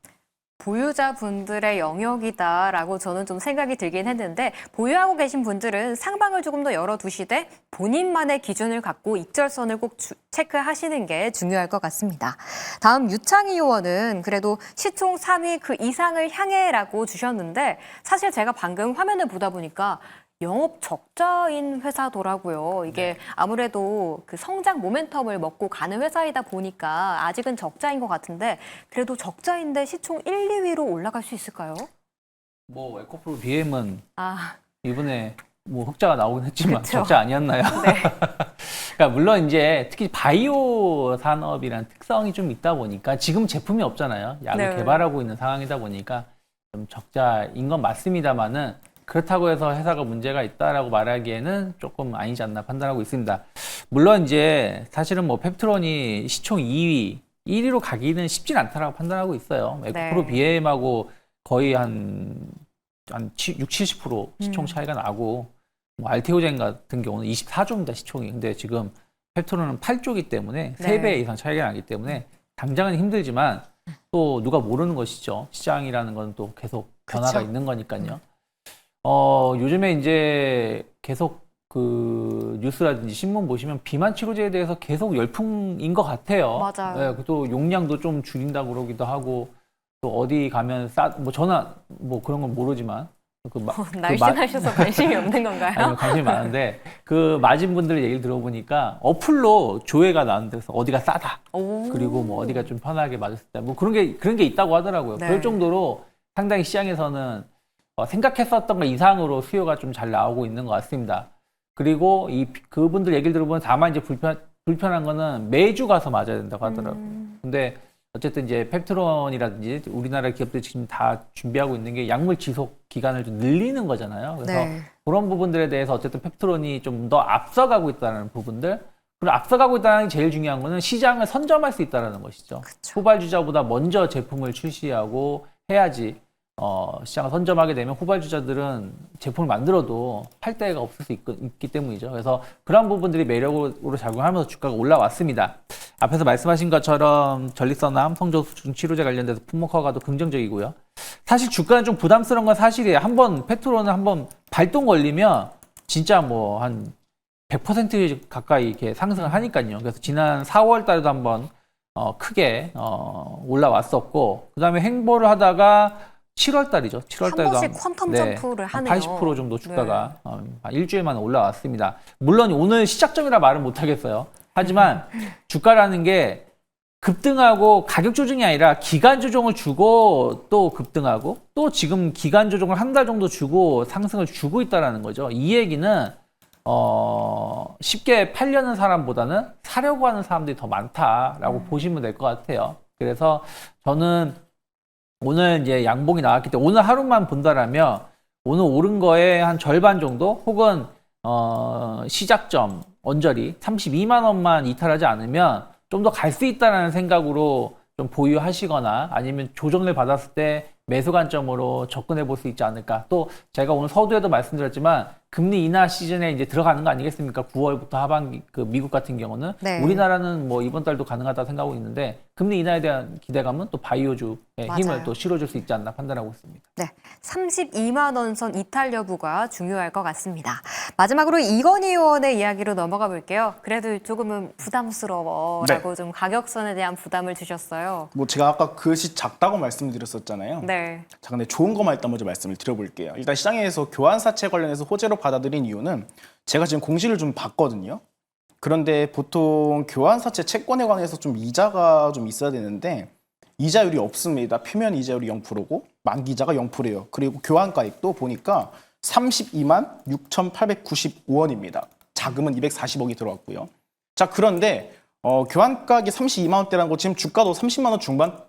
A: 보유자분들의 영역이다라고 저는 좀 생각이 들긴 했는데 보유하고 계신 분들은 상방을 조금 더 열어두시되 본인만의 기준을 갖고 익절선을 꼭 체크하시는 게 중요할 것 같습니다. 다음 유창희 의원은 그래도 시총 3위 그 이상을 향해라고 주셨는데 사실 제가 방금 화면을 보다 보니까 영업 적자인 회사더라고요. 이게 아무래도 그 성장 모멘텀을 먹고 가는 회사이다 보니까 아직은 적자인 것 같은데 그래도 적자인데 시총 1, 2위로 올라갈 수 있을까요?
C: 뭐 에코프로 BM은
A: 아,
C: 이번에 뭐 흑자가 나오긴 했지만
A: 그쵸.
C: 적자 아니었나요?
A: 네.
C: 그러니까 물론 이제 특히 바이오 산업이라는 특성이 좀 있다 보니까 지금 제품이 없잖아요. 약을
A: 네.
C: 개발하고 있는 상황이다 보니까 좀 적자인 건 맞습니다만은 그렇다고 해서 회사가 문제가 있다라고 말하기에는 조금 아니지 않나 판단하고 있습니다. 물론 이제 사실은 뭐 펩트론이 시총 2위, 1위로 가기는 쉽진 않다라고 판단하고 있어요. 에코프로 BM하고 거의 한 60, 70% 시총 차이가 나고 뭐 알테오젠 같은 경우는 24조입니다, 시총이. 근데 지금 펩트론은 8조이기 때문에 3배 이상 차이가 나기 때문에 당장은 힘들지만 또 누가 모르는 것이죠. 시장이라는 건 또 계속 변화가
A: 그쵸.
C: 있는 거니까요. 요즘에 이제 계속 그 뉴스라든지 신문 보시면 비만 치료제에 대해서 계속 열풍인 것 같아요.
A: 맞아요.
C: 네, 또 용량도 좀 줄인다고 그러기도 하고 또 어디 가면 뭐 저는 뭐 그런 건 모르지만
A: 날씬하셔서 관심이 없는 건가요?
C: 아니요, 관심이 많은데 그 마진 분들 얘기를 들어보니까 어플로 조회가 나는데 서 어디가 싸다.
A: 오.
C: 그리고 뭐 어디가 좀 편하게 맞았을 때 뭐 그런 게 있다고 하더라고요.
A: 네.
C: 그럴 정도로 상당히 시장에서는 생각했었던 것 이상으로 수요가 좀 잘 나오고 있는 것 같습니다. 그리고 그분들 얘기를 들어보면 다만 이제 불편한 거는 매주 가서 맞아야 된다고 하더라고요. 근데 어쨌든 이제 펩트론이라든지 우리나라 기업들이 지금 다 준비하고 있는 게 약물 지속 기간을 좀 늘리는 거잖아요. 그래서
A: 네.
C: 그런 부분들에 대해서 어쨌든 펩트론이 좀 더 앞서가고 있다는 부분들. 그리고 앞서가고 있다는 게 제일 중요한 거는 시장을 선점할 수 있다는 것이죠.
A: 그쵸.
C: 후발주자보다 먼저 제품을 출시하고 해야지 시장을 선점하게 되면 후발주자들은 제품을 만들어도 팔 데가 없을 수 있기 때문이죠. 그래서 그런 부분들이 매력으로 작용하면서 주가가 올라왔습니다. 앞에서 말씀하신 것처럼 전립선암, 성저수증 치료제 관련돼서 품목 허가도 긍정적이고요. 사실 주가는 좀 부담스러운 건 사실이에요. 펩트론은 한번 발동 걸리면 진짜 뭐 한 100% 가까이 이렇게 상승을 하니까요. 그래서 지난 4월 달에도 한번 크게 올라왔었고, 그 다음에 횡보를 하다가 7월 달이죠. 7월 달에도
A: 한 번씩 퀀텀 점프를 하네요.
C: 80% 정도 주가가 일주일 만에 올라왔습니다. 물론 오늘 시작점이라 말은 못하겠어요. 하지만 주가라는 게 급등하고 가격 조정이 아니라 기간 조정을 주고 또 급등하고 또 지금 기간 조정을 한 달 정도 주고 상승을 주고 있다는 거죠. 이 얘기는 쉽게 팔려는 사람보다는 사려고 하는 사람들이 더 많다라고 보시면 될 것 같아요. 그래서 저는 오늘 이제 양봉이 나왔기 때문에 오늘 하루만 본다라면 오늘 오른 거에 한 절반 정도 혹은 시작점 언저리 32만 원만 이탈하지 않으면 좀 더 갈 수 있다는 생각으로 좀 보유하시거나 아니면 조정을 받았을 때 매수 관점으로 접근해 볼 수 있지 않을까. 또 제가 오늘 서두에도 말씀드렸지만 금리 인하 시즌에 이제 들어가는 거 아니겠습니까? 9월부터 하반기 그 미국 같은 경우는
A: 네.
C: 우리나라는 뭐 이번 달도 가능하다 생각하고 있는데 금리 인하에 대한 기대감은 또 바이오주의 힘을
A: 맞아요.
C: 또 실어줄 수 있지 않나 판단하고 있습니다.
A: 네, 32만 원 선 이탈 여부가 중요할 것 같습니다. 마지막으로 이건희 의원의 이야기로 넘어가 볼게요. 그래도 조금은 부담스러워라고 좀 가격선에 대한 부담을 주셨어요.
B: 뭐 제가 아까 그것이 작다고 말씀드렸었잖아요.
A: 네.
B: 자, 근데 좋은 것만 일단 먼저 말씀을 드려볼게요. 일단 시장에서 교환사채 관련해서 호재로 받아들인 이유는 제가 지금 공시를 좀 봤거든요. 그런데 보통 교환사채 채권에 관해서 좀 이자가 좀 있어야 되는데 이자율이 없습니다. 표면 이자율이 0%고 만기자가 0%예요. 그리고 교환가액도 보니까 32만 6,895원입니다. 자금은 240억이 들어왔고요. 자, 그런데 교환가액이 32만 원대라는 거 지금 주가도 30만 원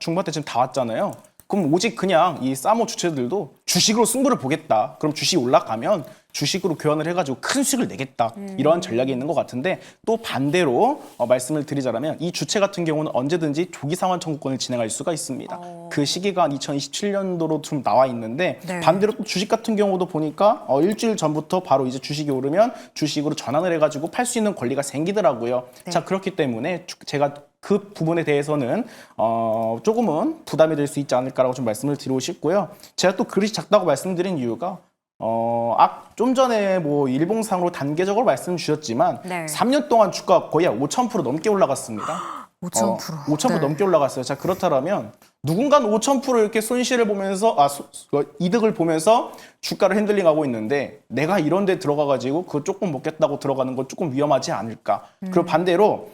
B: 중반대 지금 다 왔잖아요. 그럼 오직 그냥 이 사모 주체들도 주식으로 승부를 보겠다. 그럼 주식이 올라가면 주식으로 교환을 해가지고 큰 수익을 내겠다. 이러한 전략이 있는 것 같은데 또 반대로 말씀을 드리자면 이 주체 같은 경우는 언제든지 조기 상환 청구권을 진행할 수가 있습니다. 그 시기가 2027년도로 좀 나와 있는데
A: 네.
B: 반대로 또 주식 같은 경우도 보니까 일주일 전부터 바로 이제 주식이 오르면 주식으로 전환을 해가지고 팔 수 있는 권리가 생기더라고요.
A: 네.
B: 자, 그렇기 때문에 제가 그 부분에 대해서는 조금은 부담이 될 수 있지 않을까라고 좀 말씀을 드리고 싶고요. 제가 또 그릇이 작다고 말씀드린 이유가 좀 전에 뭐 일봉상으로 단계적으로 말씀 주셨지만
A: 네.
B: 3년 동안 주가 거의 5,000% 넘게 올라갔습니다.
A: 5,000%.
B: 5,000%
A: 네.
B: 넘게 올라갔어요. 자, 그렇다면 누군가는 5,000% 이렇게 손실을 보면서 이득을 보면서 주가를 핸들링하고 있는데 내가 이런 데 들어가가지고 그거 조금 먹겠다고 들어가는 건 조금 위험하지 않을까. 그리고 반대로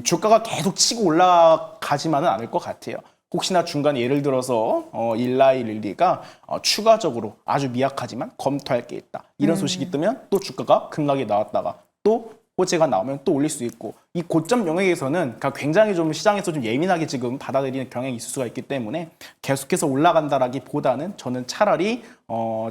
B: 주가가 계속 치고 올라가지만은 않을 것 같아요. 혹시나 중간에 예를 들어서 일라이릴리가 추가적으로 아주 미약하지만 검토할 게 있다. 이런 소식이 뜨면 또 주가가 급락이 나왔다가 또 호재가 나오면 또 올릴 수 있고 이 고점 영역에서는 굉장히 좀 시장에서 좀 예민하게 지금 받아들이는 경향이 있을 수가 있기 때문에 계속해서 올라간다라기보다는 저는 차라리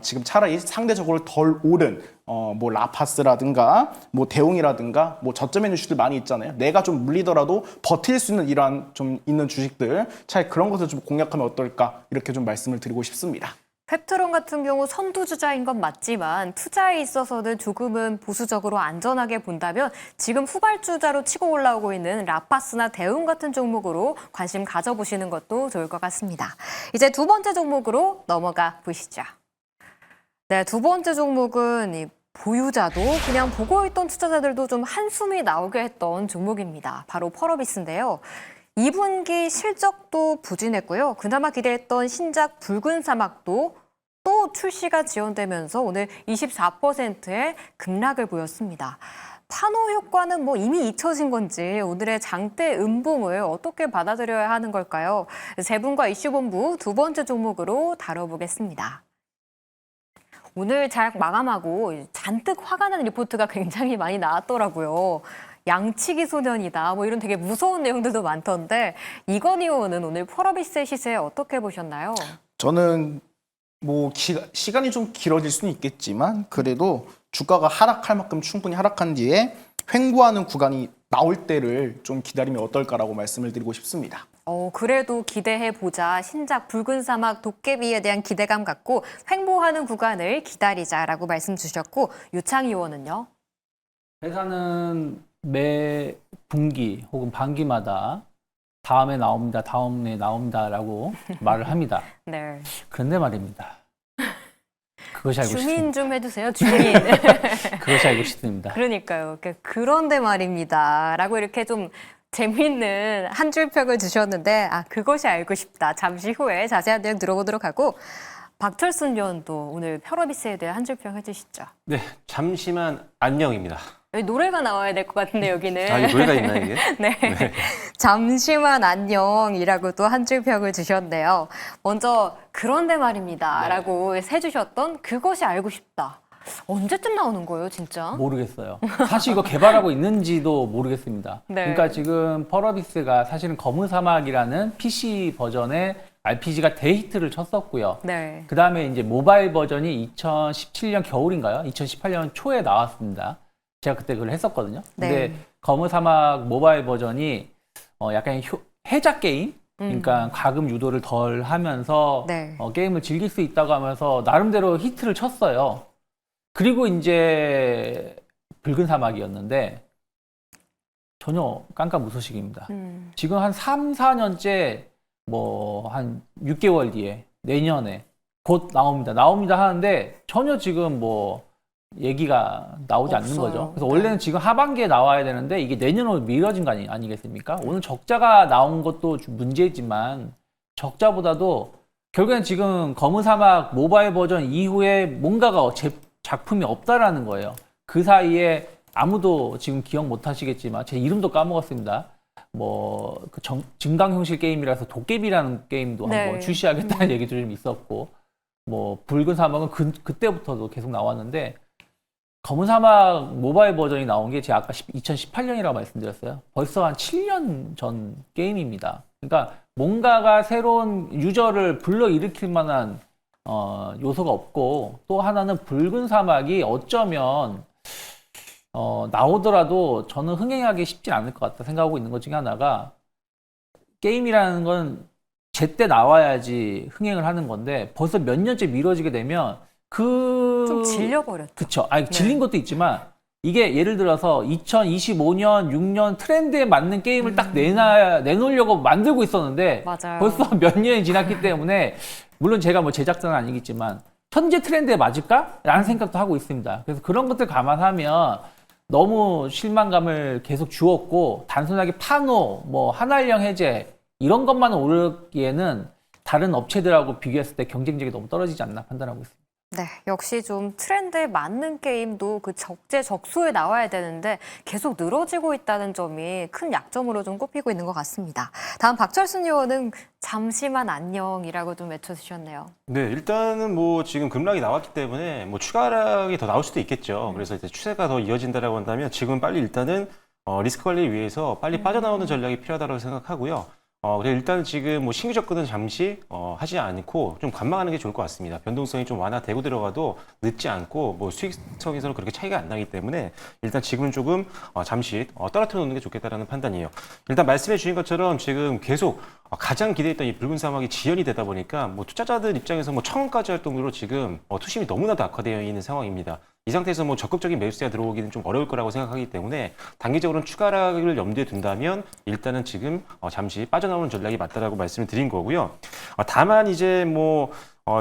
B: 지금 차라리 상대적으로 덜 오른 뭐 라파스라든가 뭐 대웅이라든가 뭐 저점에 있는 주식들 많이 있잖아요. 내가 좀 물리더라도 버틸 수 있는 이러한 좀 있는 주식들 차라리 그런 것을 좀 공략하면 어떨까 이렇게 좀 말씀을 드리고 싶습니다.
A: 펩트론 같은 경우 선두주자인 건 맞지만 투자에 있어서는 조금은 보수적으로 안전하게 본다면 지금 후발주자로 치고 올라오고 있는 라파스나 대웅 같은 종목으로 관심 가져보시는 것도 좋을 것 같습니다. 이제 두 번째 종목으로 넘어가 보시죠. 네, 두 번째 종목은 이 보유자도 그냥 보고 있던 투자자들도 좀 한숨이 나오게 했던 종목입니다. 바로 펄어비스인데요. 2분기 실적도 부진했고요. 그나마 기대했던 신작 붉은 사막도 또 파노 출시가 지연되면서 오늘 24%의 급락을 보였습니다. 파노 효과는 뭐 이미 잊혀진 건지 오늘의 장대 음봉을 어떻게 받아들여야 하는 걸까요? 세 분과 이슈본부 두 번째 종목으로 다뤄보겠습니다. 오늘 잘 마감하고 잔뜩 화가 나는 리포트가 굉장히 많이 나왔더라고요. 양치기 소년이다. 뭐 이런 되게 무서운 내용들도 많던데 이건희 의원은 오늘 펄어비스의 시세 어떻게 보셨나요?
B: 저는 뭐 시간이 좀 길어질 수는 있겠지만 그래도 주가가 하락할 만큼 충분히 하락한 뒤에 횡보하는 구간이 나올 때를 좀 기다리면 어떨까라고 말씀을 드리고 싶습니다.
A: 그래도 기대해보자. 신작 붉은 사막 도깨비에 대한 기대감 갖고 횡보하는 구간을 기다리자라고 말씀 주셨고 유창희 의원은요?
C: 회사는 매 분기 혹은 반기마다 다음에 나옵니다라고 말을 합니다.
A: 네.
C: 그런데 말입니다. 그것이 알고
A: 주민
C: 싶습니다.
A: 좀 해주세요. 주민.
C: 그것이 알고 싶습니다.
A: 그러니까요. 그런데 말입니다. 라고 이렇게 좀 재미있는 한 줄평을 주셨는데 그것이 알고 싶다. 잠시 후에 자세한 내용 들어보도록 하고 박철순 의원도 오늘 펄어비스에 대해 한 줄평 해주시죠.
D: 네, 잠시만 안녕입니다.
A: 여기 노래가 나와야 될 것 같은데 여기는.
D: 이 노래가 있나 이게?
A: 네. 잠시만 안녕이라고 또 한 줄평을 주셨네요. 먼저 그런데 말입니다. 라고 해주셨던 그것이 알고 싶다. 언제쯤 나오는 거예요, 진짜?
C: 모르겠어요. 사실 이거 개발하고 있는지도 모르겠습니다.
A: 네.
C: 그러니까 지금 펄어비스가 사실은 검은 사막이라는 PC 버전의 RPG가 대히트를 쳤었고요.
A: 네.
C: 그 다음에 이제 모바일 버전이 2017년 겨울인가요? 2018년 초에 나왔습니다. 제가 그때 그걸 했었거든요. 근데
A: 네.
C: 검은 사막 모바일 버전이 약간 해작 게임? 그러니까 가금 유도를 덜 하면서
A: 네.
C: 게임을 즐길 수 있다고 하면서 나름대로 히트를 쳤어요. 그리고 이제 붉은 사막이었는데 전혀 깜깜무소식입니다. 지금 한 3, 4년째 뭐 한 6개월 뒤에 내년에 곧 나옵니다 하는데 전혀 지금 뭐 얘기가 나오지 않는
A: 없어요.
C: 거죠. 그래서 원래는 지금 하반기에 나와야 되는데 이게 내년으로 미뤄진 거 아니겠습니까? 오늘 적자가 나온 것도 좀 문제지만 적자보다도 결국엔 지금 검은 사막 모바일 버전 이후에 뭔가가 작품이 없다라는 거예요. 그 사이에 아무도 지금 기억 못 하시겠지만 제 이름도 까먹었습니다. 뭐 그 증강현실 게임이라서 도깨비라는 게임도
A: 네.
C: 한번 출시하겠다는 얘기도 좀 있었고 뭐 붉은 사막은 그때부터도 계속 나왔는데 검은 사막 모바일 버전이 나온 게 제가 아까 2018년이라고 말씀드렸어요. 벌써 한 7년 전 게임입니다. 그러니까 뭔가가 새로운 유저를 불러일으킬 만한 요소가 없고 또 하나는 붉은 사막이 어쩌면 나오더라도 저는 흥행하기 쉽지 않을 것 같다 생각하고 있는 것 중에 하나가 게임이라는 건 제때 나와야지 흥행을 하는 건데 벌써 몇 년째 미뤄지게 되면
A: 좀 질려버렸죠.
C: 그쵸. 질린 것도 있지만 이게 예를 들어서 2025년, 6년 트렌드에 맞는 게임을 딱 내놓으려고 만들고 있었는데
A: 맞아요.
C: 벌써 몇 년이 지났기 때문에 물론 제가 뭐 제작자는 아니겠지만 현재 트렌드에 맞을까? 라는 생각도 하고 있습니다. 그래서 그런 것들 감안하면 너무 실망감을 계속 주었고 단순하게 파노, 뭐 한알령 해제 이런 것만 오르기에는 다른 업체들하고 비교했을 때 경쟁력이 너무 떨어지지 않나 판단하고 있습니다.
A: 네, 역시 좀 트렌드에 맞는 게임도 그 적재적소에 나와야 되는데 계속 늘어지고 있다는 점이 큰 약점으로 좀 꼽히고 있는 것 같습니다. 다음 박철순 의원은 잠시만 안녕이라고 좀 외쳐주셨네요.
D: 네, 일단은 뭐 지금 급락이 나왔기 때문에 뭐 추가 하락이 더 나올 수도 있겠죠. 그래서 이제 추세가 더 이어진다라고 한다면 지금 빨리 일단은 리스크 관리를 위해서 빨리 빠져나오는 전략이 필요하다고 생각하고요. 그래서 일단 지금 뭐 신규 접근은 잠시 하지 않고 좀 관망하는 게 좋을 것 같습니다. 변동성이 좀 완화되고 들어가도 늦지 않고 뭐 수익성에서는 그렇게 차이가 안 나기 때문에 일단 지금은 조금 잠시 떨어뜨려 놓는 게 좋겠다라는 판단이에요. 일단 말씀해 주신 것처럼 지금 계속 가장 기대했던 이 붉은 사막이 지연이 되다 보니까 뭐 투자자들 입장에서 뭐 1,000원까지 할 정도로 지금 투심이 너무나도 악화되어 있는 상황입니다. 이 상태에서 뭐 적극적인 매수세가 들어오기는 좀 어려울 거라고 생각하기 때문에 단기적으로는 추가 하락을 염두에 둔다면 일단은 지금 잠시 빠져나오는 전략이 맞다라고 말씀을 드린 거고요. 다만 이제 뭐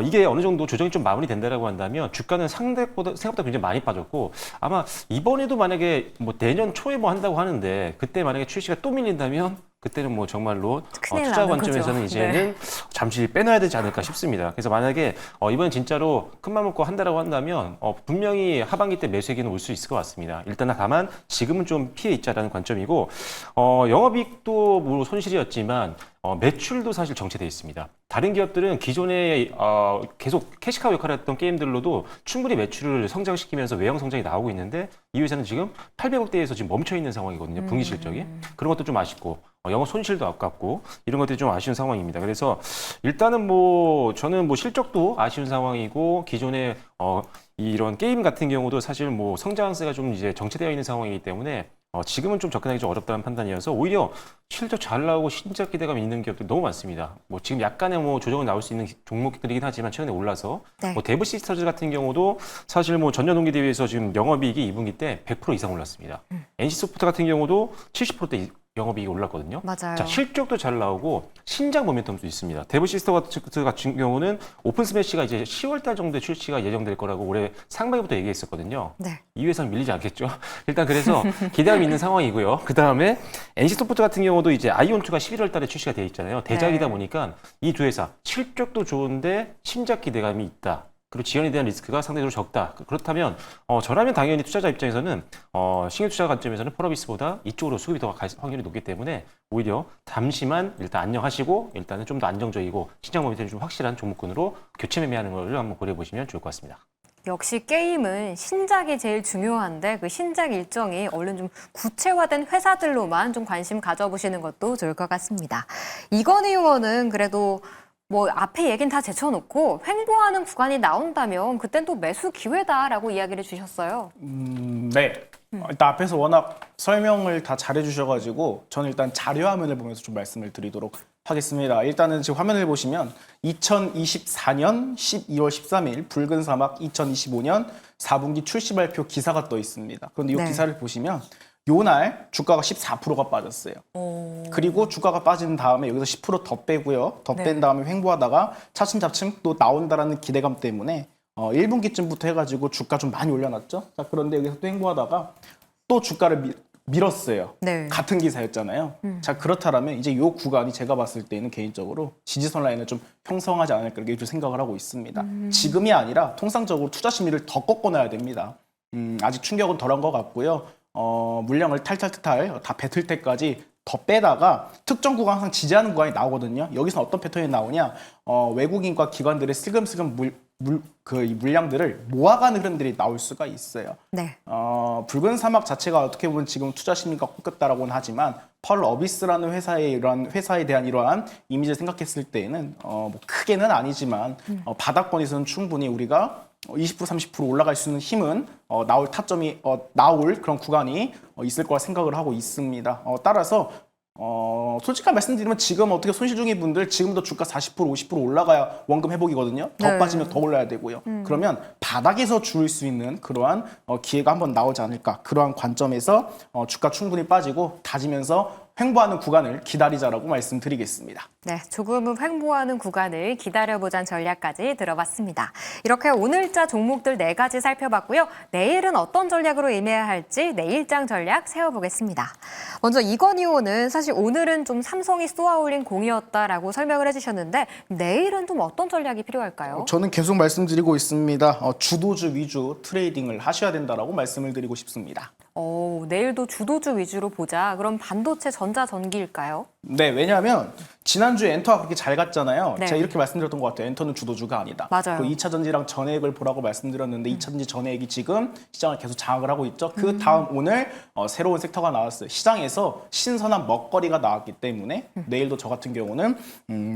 D: 이게 어느 정도 조정이 좀 마무리된다라고 한다면 주가는 생각보다 굉장히 많이 빠졌고 아마 이번에도 만약에 뭐 내년 초에 뭐 한다고 하는데 그때 만약에 출시가 또 밀린다면 그때는 뭐 정말로
A: 큰일
D: 투자
A: 나는
D: 관점에서는
A: 거죠.
D: 이제는 잠시 빼놔야 되지 않을까 싶습니다. 그래서 만약에 이번 진짜로 큰맘 먹고 한다라고 한다면 분명히 하반기 때 매수액에는 올 수 있을 것 같습니다. 일단 다만 지금은 좀 피해 있자라는 관점이고 영업이익도 뭐 손실이었지만 매출도 사실 정체되어 있습니다. 다른 기업들은 기존에 계속 캐시카우 역할을 했던 게임들로도 충분히 매출을 성장시키면서 외형 성장이 나오고 있는데 이 회사는 지금 800억대에서 지금 멈춰 있는 상황이거든요. 분기 실적이. 그런 것도 좀 아쉽고 영업 손실도 아깝고 이런 것들이 좀 아쉬운 상황입니다. 그래서 일단은 뭐 저는 뭐 실적도 아쉬운 상황이고 기존에 이런 게임 같은 경우도 사실 뭐 성장세가 좀 이제 정체되어 있는 상황이기 때문에 지금은 좀 접근하기 좀 어렵다는 판단이어서 오히려 실적 잘 나오고 신작 기대감 있는 기업들 너무 많습니다. 뭐 지금 약간의 뭐 조정은 나올 수 있는 종목들이긴 하지만 최근에 올라서
A: 네.
D: 뭐 데브 시스터즈 같은 경우도 사실 뭐 전년 동기 대비해서 지금 영업이익이 2분기 때 100% 이상 올랐습니다. NC소프트 같은 경우도 70%대 영업이익이 올랐거든요.
A: 맞아요.
D: 자, 실적도 잘 나오고 신작 모멘텀도 있습니다. 데브 시스터즈 같은 경우는 오픈 스매시가 이제 10월 달 정도에 출시가 예정될 거라고 올해 상반기부터 얘기했었거든요.
A: 네.
D: 이 회사는 밀리지 않겠죠. 일단 그래서 기대감이 있는 상황이고요. 그 다음에 NC소프트 같은 경우도 이제 아이온2가 11월 달에 출시가 되어 있잖아요. 대작이다
A: 네.
D: 보니까 이 두 회사 실적도 좋은데 신작 기대감이 있다. 그리고 지연에 대한 리스크가 상대적으로 적다. 그렇다면 저라면 당연히 투자자 입장에서는 신규 투자 관점에서는 펄어비스보다 이쪽으로 수급이 더 갈 확률이 높기 때문에 오히려 잠시만 일단 안녕하시고 일단은 좀 더 안정적이고 시장 모멘텀이 좀 확실한 종목군으로 교체 매매하는 걸 한번 고려해 보시면 좋을 것 같습니다.
A: 역시 게임은 신작이 제일 중요한데 그 신작 일정이 얼른 좀 구체화된 회사들로만 좀 관심 가져보시는 것도 좋을 것 같습니다. 이건희 의원은 그래도 뭐 앞에 얘기는 다 제쳐놓고 횡보하는 구간이 나온다면 그땐 또 매수 기회다라고 이야기를 주셨어요.
B: 네. 일단 앞에서 워낙 설명을 다 잘해주셔가지고 저는 일단 자료 화면을 보면서 좀 말씀을 드리도록 하겠습니다. 일단은 지금 화면을 보시면 2024년 12월 13일 붉은 사막 2025년 4분기 출시 발표 기사가 떠 있습니다. 그런데 이
A: 네.
B: 기사를 보시면 요날 주가가 14%가 빠졌어요. 그리고 주가가 빠진 다음에 여기서 10%더 빼고요. 더 뺀
A: 네.
B: 다음에 횡보하다가 차츰차츰 또 나온다라는 기대감 때문에 1분기쯤부터 해가지고 주가 좀 많이 올려놨죠. 자, 그런데 여기서 또 횡보하다가 또 주가를 밀었어요.
A: 네.
B: 같은 기사였잖아요. 자, 그렇다면 이제 요 구간이 제가 봤을 때는 개인적으로 지지선 라인을 좀 형성하지 않을까 이렇게 좀 생각을 하고 있습니다. 지금이 아니라 통상적으로 투자 심리를 더 꺾어놔야 됩니다. 아직 충격은 덜한 것 같고요. 물량을 탈탈탈 다 뱉을 때까지 더 빼다가 특정 구간 항상 지지하는 구간이 나오거든요. 여기서 어떤 패턴이 나오냐? 외국인과 기관들의 슬금슬금 이 물량들을 모아가는 흐름들이 나올 수가 있어요.
A: 네.
B: 붉은 사막 자체가 어떻게 보면 지금 투자 심리가 꺾였다라고는 하지만 펄 어비스라는 회사에 대한 이러한 이미지를 생각했을 때에는 뭐 크게는 아니지만 바닥권에서는 충분히 우리가 20% 30% 올라갈 수 있는 힘은 나올 타점이 나올 그런 구간이 있을 거라 생각을 하고 있습니다. 따라서 솔직한 말씀드리면 지금 어떻게 손실 중인 분들 지금도 주가 40% 50% 올라가야 원금 회복이거든요. 더
A: 네.
B: 빠지면 더 올라야 되고요. 그러면 바닥에서 주울 수 있는 그러한 기회가 한번 나오지 않을까. 그러한 관점에서 주가 충분히 빠지고 다지면서 횡보하는 구간을 기다리자라고 말씀드리겠습니다.
A: 네, 조금은 횡보하는 구간을 기다려보자는 전략까지 들어봤습니다. 이렇게 오늘자 종목들 4가지 살펴봤고요. 내일은 어떤 전략으로 임해야 할지 내일장 전략 세워보겠습니다. 먼저 이건희 의원은 사실 오늘은 좀 삼성이 쏘아올린 공이었다라고 설명을 해주셨는데 내일은 좀 어떤 전략이 필요할까요?
B: 저는 계속 말씀드리고 있습니다. 주도주 위주 트레이딩을 하셔야 된다라고 말씀을 드리고 싶습니다.
A: 내일도 주도주 위주로 보자. 그럼 반도체 전자전기일까요?
B: 네, 왜냐하면 지난주에 엔터가 그렇게 잘 갔잖아요.
A: 네.
B: 제가 이렇게 말씀드렸던 것 같아요. 엔터는 주도주가 아니다.
A: 맞아요.
B: 그 2차 전지랑 전해액을 보라고 말씀드렸는데 2차 전지 전해액이 지금 시장을 계속 장악을 하고 있죠. 그 다음 오늘 새로운 섹터가 나왔어요. 시장에서 신선한 먹거리가 나왔기 때문에 내일도 저 같은 경우는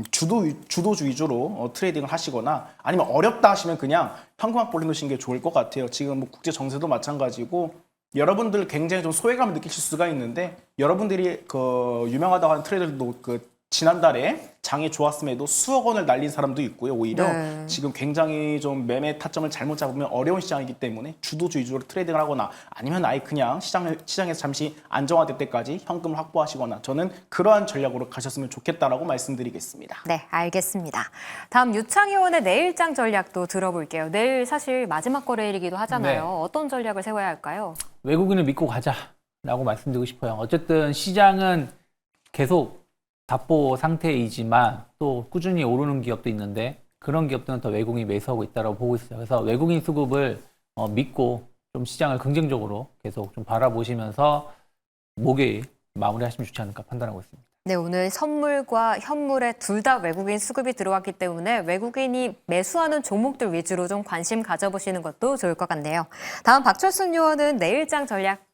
B: 주도주 위주로 트레이딩을 하시거나 아니면 어렵다 하시면 그냥 현금막 벌려놓으시는 게 좋을 것 같아요. 지금 뭐 국제 정세도 마찬가지고 여러분들 굉장히 좀 소외감을 느끼실 수가 있는데 여러분들이 그 유명하다고 하는 트레이더들도 그 지난달에 장이 좋았음에도 수억 원을 날린 사람도 있고요. 오히려
A: 네.
B: 지금 굉장히 좀 매매 타점을 잘못 잡으면 어려운 시장이기 때문에 주도주 위주로 트레이딩을 하거나 아니면 아예 그냥 시장에서 잠시 안정화될 때까지 현금을 확보하시거나 저는 그러한 전략으로 가셨으면 좋겠다라고 말씀드리겠습니다.
A: 네, 알겠습니다. 다음 유창희 의원의 내일장 전략도 들어볼게요. 내일 사실 마지막 거래일이기도 하잖아요.
C: 네.
A: 어떤 전략을 세워야 할까요?
C: 외국인을 믿고 가자라고 말씀드리고 싶어요. 어쨌든 시장은 계속 답보 상태이지만 또 꾸준히 오르는 기업도 있는데 그런 기업들은 더 외국인이 매수하고 있다고 보고 있어요. 그래서 외국인 수급을 믿고 좀 시장을 긍정적으로 계속 좀 바라보시면서 목요일 마무리하시면 좋지 않을까 판단하고 있습니다.
A: 네, 오늘 선물과 현물에 둘 다 외국인 수급이 들어왔기 때문에 외국인이 매수하는 종목들 위주로 좀 관심 가져보시는 것도 좋을 것 같네요. 다음 박철순 의원은 내일장 전략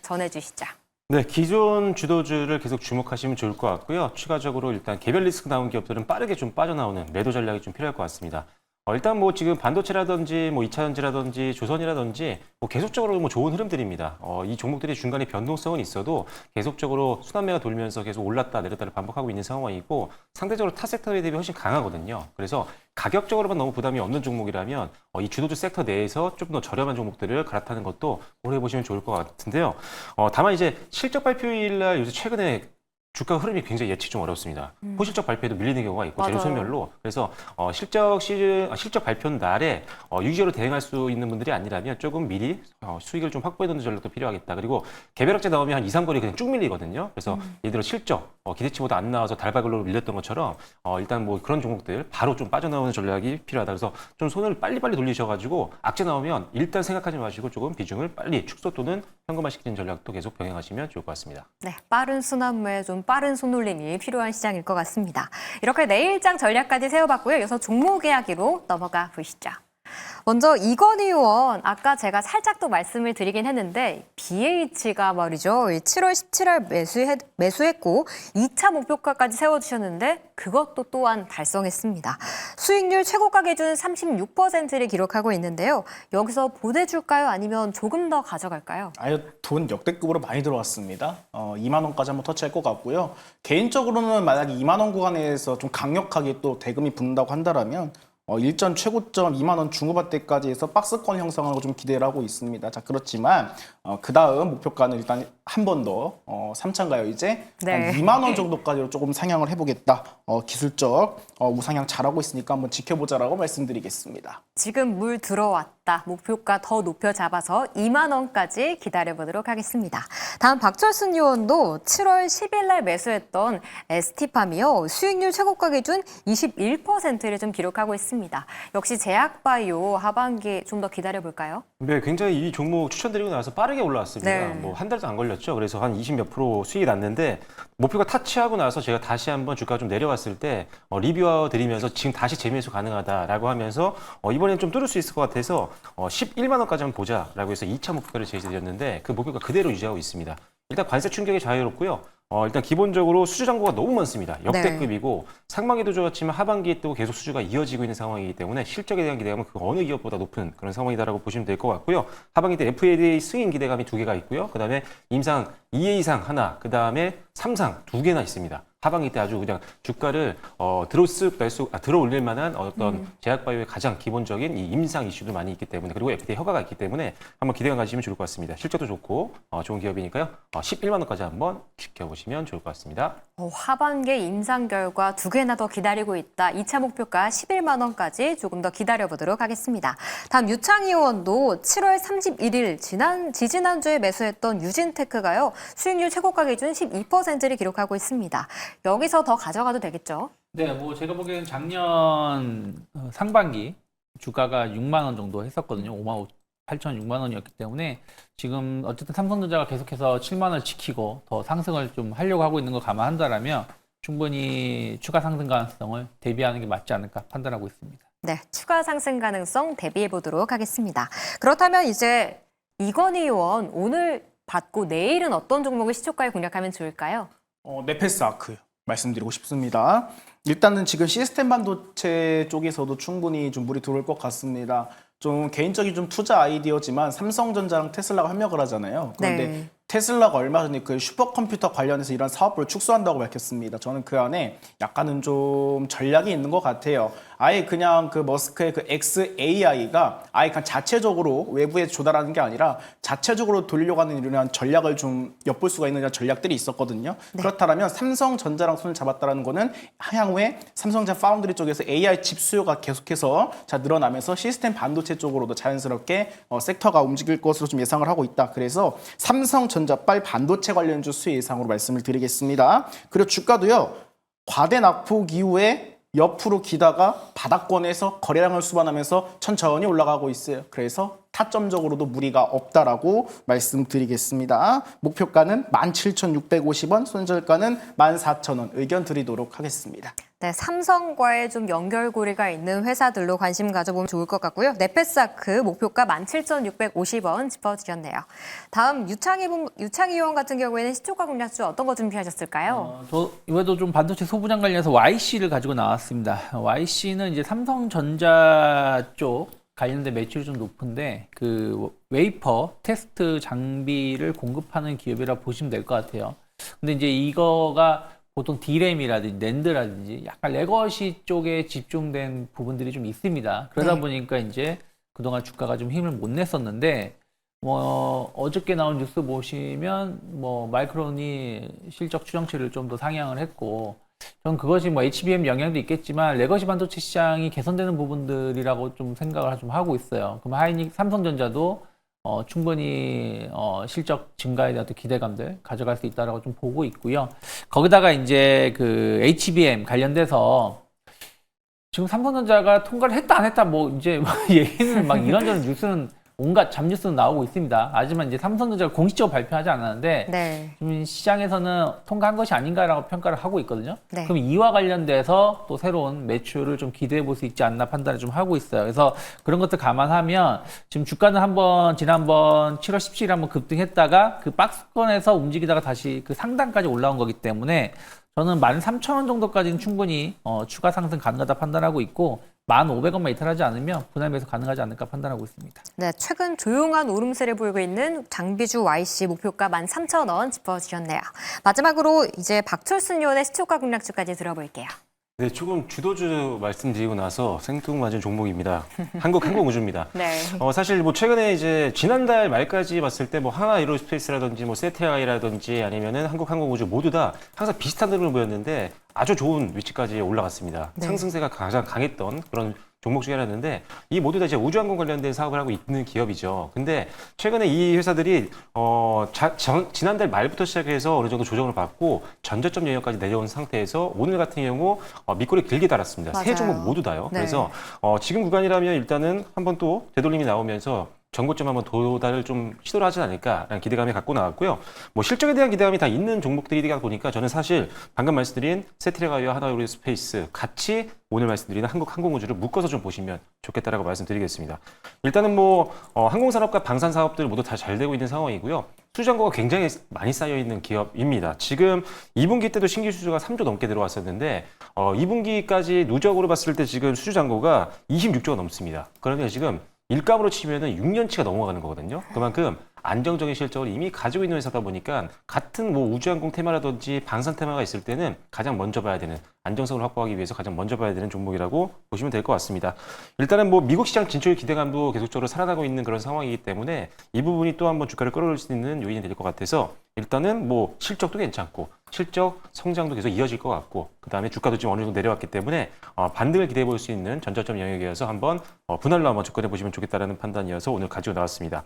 A: 전해주시죠.
D: 네, 기존 주도주를 계속 주목하시면 좋을 것 같고요. 추가적으로 일단 개별 리스크 나온 기업들은 빠르게 좀 빠져나오는 매도 전략이 좀 필요할 것 같습니다. 일단 뭐 지금 반도체라든지 뭐 2차전지라든지 조선이라든지 뭐 계속적으로 뭐 좋은 흐름들입니다. 이 종목들이 중간에 변동성은 있어도 계속적으로 순환매가 돌면서 계속 올랐다 내렸다를 반복하고 있는 상황이고 상대적으로 타 섹터에 대비 훨씬 강하거든요. 그래서 가격적으로만 너무 부담이 없는 종목이라면 이 주도주 섹터 내에서 좀 더 저렴한 종목들을 갈아타는 것도 고려해 보시면 좋을 것 같은데요. 다만 이제 실적 발표일 날 요새 최근에 주가 흐름이 굉장히 예측 좀 어렵습니다. 호실적 발표에도 밀리는 경우가 있고
A: 맞아요.
D: 재료 소멸로 그래서 실적 발표 날에 유기적으로 대응할 수 있는 분들이 아니라면 조금 미리 수익을 좀 확보해 두는 전략도 필요하겠다. 그리고 개별학제 나오면 한 2, 3거리 그냥 쭉 밀리거든요. 그래서 예를 들어 실적 기대치보다 안 나와서 달발글로 밀렸던 것처럼 일단 뭐 그런 종목들 바로 좀 빠져나오는 전략이 필요하다. 그래서 좀 손을 빨리빨리 돌리셔가지고 악재 나오면 일단 생각하지 마시고 조금 비중을 빨리 축소 또는 현금화시키는 전략도 계속 병행하시면 좋을 것 같습니다.
A: 네, 빠른 순환매에 좀 빠른 손놀림이 필요한 시장일 것 같습니다. 이렇게 내일장 전략까지 세워봤고요. 이어서 종목 이야기로 넘어가 보시죠. 먼저 이건희 의원, 아까 제가 살짝 또 말씀을 드리긴 했는데 BH가 말이죠. 7월 17일 매수했고 2차 목표가까지 세워주셨는데 그것도 또한 달성했습니다. 수익률 최고가 기준 36%를 기록하고 있는데요. 여기서 보내줄까요? 아니면 조금 더 가져갈까요?
B: 아유, 돈 역대급으로 많이 들어왔습니다. 2만 원까지 한번 터치할 것 같고요. 개인적으로는 만약에 2만 원 구간에서 좀 강력하게 또 대금이 붙는다고 한다면 일전 최고점 2만 원 중후반대까지 해서 박스권 형성하고 좀 기대를 하고 있습니다. 자, 그렇지만 그 다음 목표가는 일단 한 번 더 3차인가요 이제?
A: 네.
B: 한 2만 원 정도까지로 조금 상향을 해보겠다. 기술적 우상향 잘하고 있으니까 한번 지켜보자라고 말씀드리겠습니다.
A: 지금 물 들어왔다. 목표가 더 높여 잡아서 2만 원까지 기다려보도록 하겠습니다. 다음 박철순 의원도 7월 10일 날 매수했던 ST팜이요. 수익률 최고가 기준 21%를 좀 기록하고 있습니다. 역시 제약바이오 하반기 좀 더 기다려볼까요?
D: 네, 굉장히 이 종목 추천드리고 나서 빠르게 올라왔습니다.
A: 네.
D: 뭐 한 달도 안 걸렸죠. 그래서 한 20몇 프로 수익이 났는데 목표가 타치하고 나서 제가 다시 한번 주가가 좀 내려왔을 때 리뷰어 드리면서 지금 다시 재매수 가능하다라고 하면서 이번엔 좀 뚫을 수 있을 것 같아서 11만 원까지 한번 보자라고 해서 2차 목표를 제시드렸는데 그 목표가 그대로 유지하고 있습니다. 일단 관세 충격이 자유롭고요. 일단 기본적으로 수주 잔고가 너무 많습니다. 역대급이고 상반기도 좋았지만 하반기에 또 계속 수주가 이어지고 있는 상황이기 때문에 실적에 대한 기대감은 그 어느 기업보다 높은 그런 상황이다라고 보시면 될 것 같고요. 하반기 때 FDA 승인 기대감이 2개가 있고요. 그다음에 임상 2A상 하나, 그다음에 3상 2개나 있습니다. 하반기 때 아주 그냥 주가를 들어 올릴 만한 어떤 제약바이오의 가장 기본적인 이 임상 이슈도 많이 있기 때문에 그리고 FDA 허가가 있기 때문에 한번 기대감 가지시면 좋을 것 같습니다. 실적도 좋고 좋은 기업이니까요. 11만 원까지 한번 지켜보시면 좋을 것 같습니다.
A: 하반기 임상 결과 2개나 더 기다리고 있다. 2차 목표가 11만 원까지 조금 더 기다려보도록 하겠습니다. 다음 유창희 의원도 7월 31일 지지난주에 매수했던 유진테크가요. 수익률 최고가 기준 12%를 기록하고 있습니다. 여기서 더 가져가도 되겠죠?
C: 네, 뭐 제가 보기에는 작년 상반기 주가가 6만 원 정도 했었거든요. 5만 8천 6만 원이었기 때문에 지금 어쨌든 삼성전자가 계속해서 7만 원을 지키고 더 상승을 좀 하려고 하고 있는 걸 감안한다라면 충분히 추가 상승 가능성을 대비하는 게 맞지 않을까 판단하고 있습니다.
A: 네, 추가 상승 가능성 대비해 보도록 하겠습니다. 그렇다면 이제 이건희 의원 오늘 받고 내일은 어떤 종목을 시초가에 공략하면 좋을까요?
B: 네페스 아크 말씀드리고 싶습니다. 일단은 지금 시스템 반도체 쪽에서도 충분히 좀 물이 들어올 것 같습니다. 좀 개인적인 좀 투자 아이디어지만 삼성전자랑 테슬라가 협력을 하잖아요. 그런데
A: 네.
B: 테슬라가 얼마 전에 그 슈퍼컴퓨터 관련해서 이런 사업을 축소한다고 밝혔습니다. 저는 그 안에 약간은 좀 전략이 있는 것 같아요. 아예 그냥 그 머스크의 그 XAI가 아예 그냥 자체적으로 외부에 조달하는 게 아니라 자체적으로 돌려고 하는 이런 전략을 좀 엿볼 수가 있는 전략들이 있었거든요.
A: 네.
B: 그렇다면 삼성전자랑 손을 잡았다는 거는 향후에 삼성전자 파운드리 쪽에서 AI 칩 수요가 계속해서 늘어나면서 시스템 반도체 반도체 쪽으로도 자연스럽게 섹터가 움직일 것으로 좀 예상을 하고 있다. 그래서 삼성전자빨 반도체 관련주 수혜 예상으로 말씀을 드리겠습니다. 그리고 주가도요. 과대 낙폭 이후에 옆으로 기다가 바닥권에서 거래량을 수반하면서 천천히 올라가고 있어요. 그래서 타점적으로도 무리가 없다라고 말씀드리겠습니다. 목표가는 17,650원, 손절가는 14,000원 의견 드리도록 하겠습니다.
A: 네, 삼성과의 좀 연결고리가 있는 회사들로 관심 가져보면 좋을 것 같고요. 네페사크 목표가 17,650원 짚어드렸네요. 다음 유창희 의원 같은 경우에는 시초가 공략주 어떤 거 준비하셨을까요?
C: 저 이번에도 좀 반도체 소부장 관련해서 YC를 가지고 나왔습니다. YC는 이제 삼성전자 쪽 관련된 매출이 좀 높은데 그 웨이퍼 테스트 장비를 공급하는 기업이라 보시면 될 것 같아요. 근데 이제 이거가 보통 D램이라든지 낸드라든지 약간 레거시 쪽에 집중된 부분들이 좀 있습니다. 그러다
A: 네.
C: 보니까 이제 그동안 주가가 좀 힘을 못 냈었는데 어저께 나온 뉴스 보시면 마이크론이 실적 추정치를 좀 더 상향을 했고 전 그것이 HBM 영향도 있겠지만 레거시 반도체 시장이 개선되는 부분들이라고 좀 생각을 좀 하고 있어요. 그럼 삼성전자도 충분히 실적 증가에 대한 기대감들 가져갈 수 있다라고 좀 보고 있고요. 거기다가 이제 그 HBM 관련돼서 지금 삼성전자가 통과를 했다 안 했다 이제 얘기는 막 이런저런 뉴스는 온갖 잡뉴스는 나오고 있습니다. 하지만 이제 삼성전자가 공식적으로 발표하지 않았는데
A: 네.
C: 지금 시장에서는 통과한 것이 아닌가라고 평가를 하고 있거든요.
A: 네.
C: 그럼 이와 관련돼서 또 새로운 매출을 좀 기대해 볼 수 있지 않나 판단을 좀 하고 있어요. 그래서 그런 것들 감안하면 지금 주가는 지난번 7월 17일에 한번 급등했다가 그 박스권에서 움직이다가 다시 그 상단까지 올라온 거기 때문에 저는 13,000원 정도까지는 충분히 추가 상승 가능하다 판단하고 있고 1,500원만 이탈하지 않으면 분할 매수 가능하지 않을까 판단하고 있습니다.
A: 네, 최근 조용한 오름세를 보이고 있는 장비주 YC 목표가 13,000원 짚어주셨네요. 마지막으로 이제 박철순 의원의 시초가 공략주까지 들어볼게요.
D: 네, 조금 주도주 말씀드리고 나서 생뚱맞은 종목입니다. 한국항공우주입니다.
A: 네.
D: 사실 최근에 이제 지난달 말까지 봤을 때 하나 에어로스페이스라든지 세티아이라든지 아니면은 한국항공우주 모두 다 항상 비슷한 흐름을 보였는데 아주 좋은 위치까지 올라갔습니다.
A: 네.
D: 상승세가 가장 강했던 그런 종목 중에 하나였는데 이 모두 다 이제 우주항공 관련된 사업을 하고 있는 기업이죠. 근데 최근에 이 회사들이 지난달 말부터 시작해서 어느 정도 조정을 받고 전저점 영역까지 내려온 상태에서 오늘 같은 경우 밑꼬리 길게 달았습니다. 세
A: 맞아요.
D: 종목 모두 다요.
A: 네.
D: 그래서 지금 구간이라면 일단은 한번 또 되돌림이 나오면서 전고점 한번 도달을 좀 시도를 하지 않을까라는 기대감이 갖고 나왔고요. 실적에 대한 기대감이 다 있는 종목들이다 보니까 저는 사실 방금 말씀드린 세트레가이와 하나에어로스페이스 같이 오늘 말씀드리는 한국항공우주를 묶어서 좀 보시면 좋겠다라고 말씀드리겠습니다. 일단은 항공산업과 방산사업들 모두 다 잘 되고 있는 상황이고요. 수주잔고가 굉장히 많이 쌓여 있는 기업입니다. 지금 2분기 때도 신규 수주가 3조 넘게 들어왔었는데 2분기까지 누적으로 봤을 때 지금 수주잔고가 26조가 넘습니다. 그러면 지금 일감으로 치면은 6년치가 넘어가는 거거든요. 그만큼 안정적인 실적을 이미 가지고 있는 회사다 보니까 같은 우주항공 테마라든지 방산 테마가 있을 때는 가장 먼저 봐야 되는 안정성을 확보하기 위해서 가장 먼저 봐야 되는 종목이라고 보시면 될 것 같습니다. 일단은 미국 시장 진출 기대감도 계속적으로 살아나고 있는 그런 상황이기 때문에 이 부분이 또 한번 주가를 끌어올릴 수 있는 요인이 될 것 같아서 일단은 실적도 괜찮고 실적 성장도 계속 이어질 것 같고 그다음에 주가도 지금 어느 정도 내려왔기 때문에 반등을 기대해 볼 수 있는 전저점 영역이어서 한번 분할로 한번 접근해 보시면 좋겠다라는 판단이어서 오늘 가지고 나왔습니다.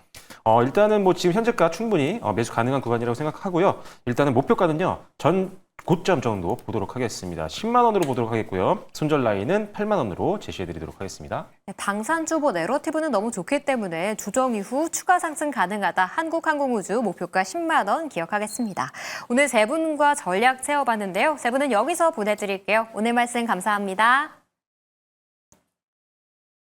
D: 일단은 지금 현재가 충분히 매수 가능한 구간이라고 생각하고요. 일단은 목표가는요. 전 고점 정도 보도록 하겠습니다. 10만 원으로 보도록 하겠고요. 손절 라인은 8만 원으로 제시해 드리도록 하겠습니다.
A: 네, 방산주보 내러티브는 너무 좋기 때문에 조정 이후 추가 상승 가능하다. 한국항공우주 목표가 10만 원 기억하겠습니다. 오늘 세 분과 전략 세워봤는데요. 세 분은 여기서 보내드릴게요. 오늘 말씀 감사합니다.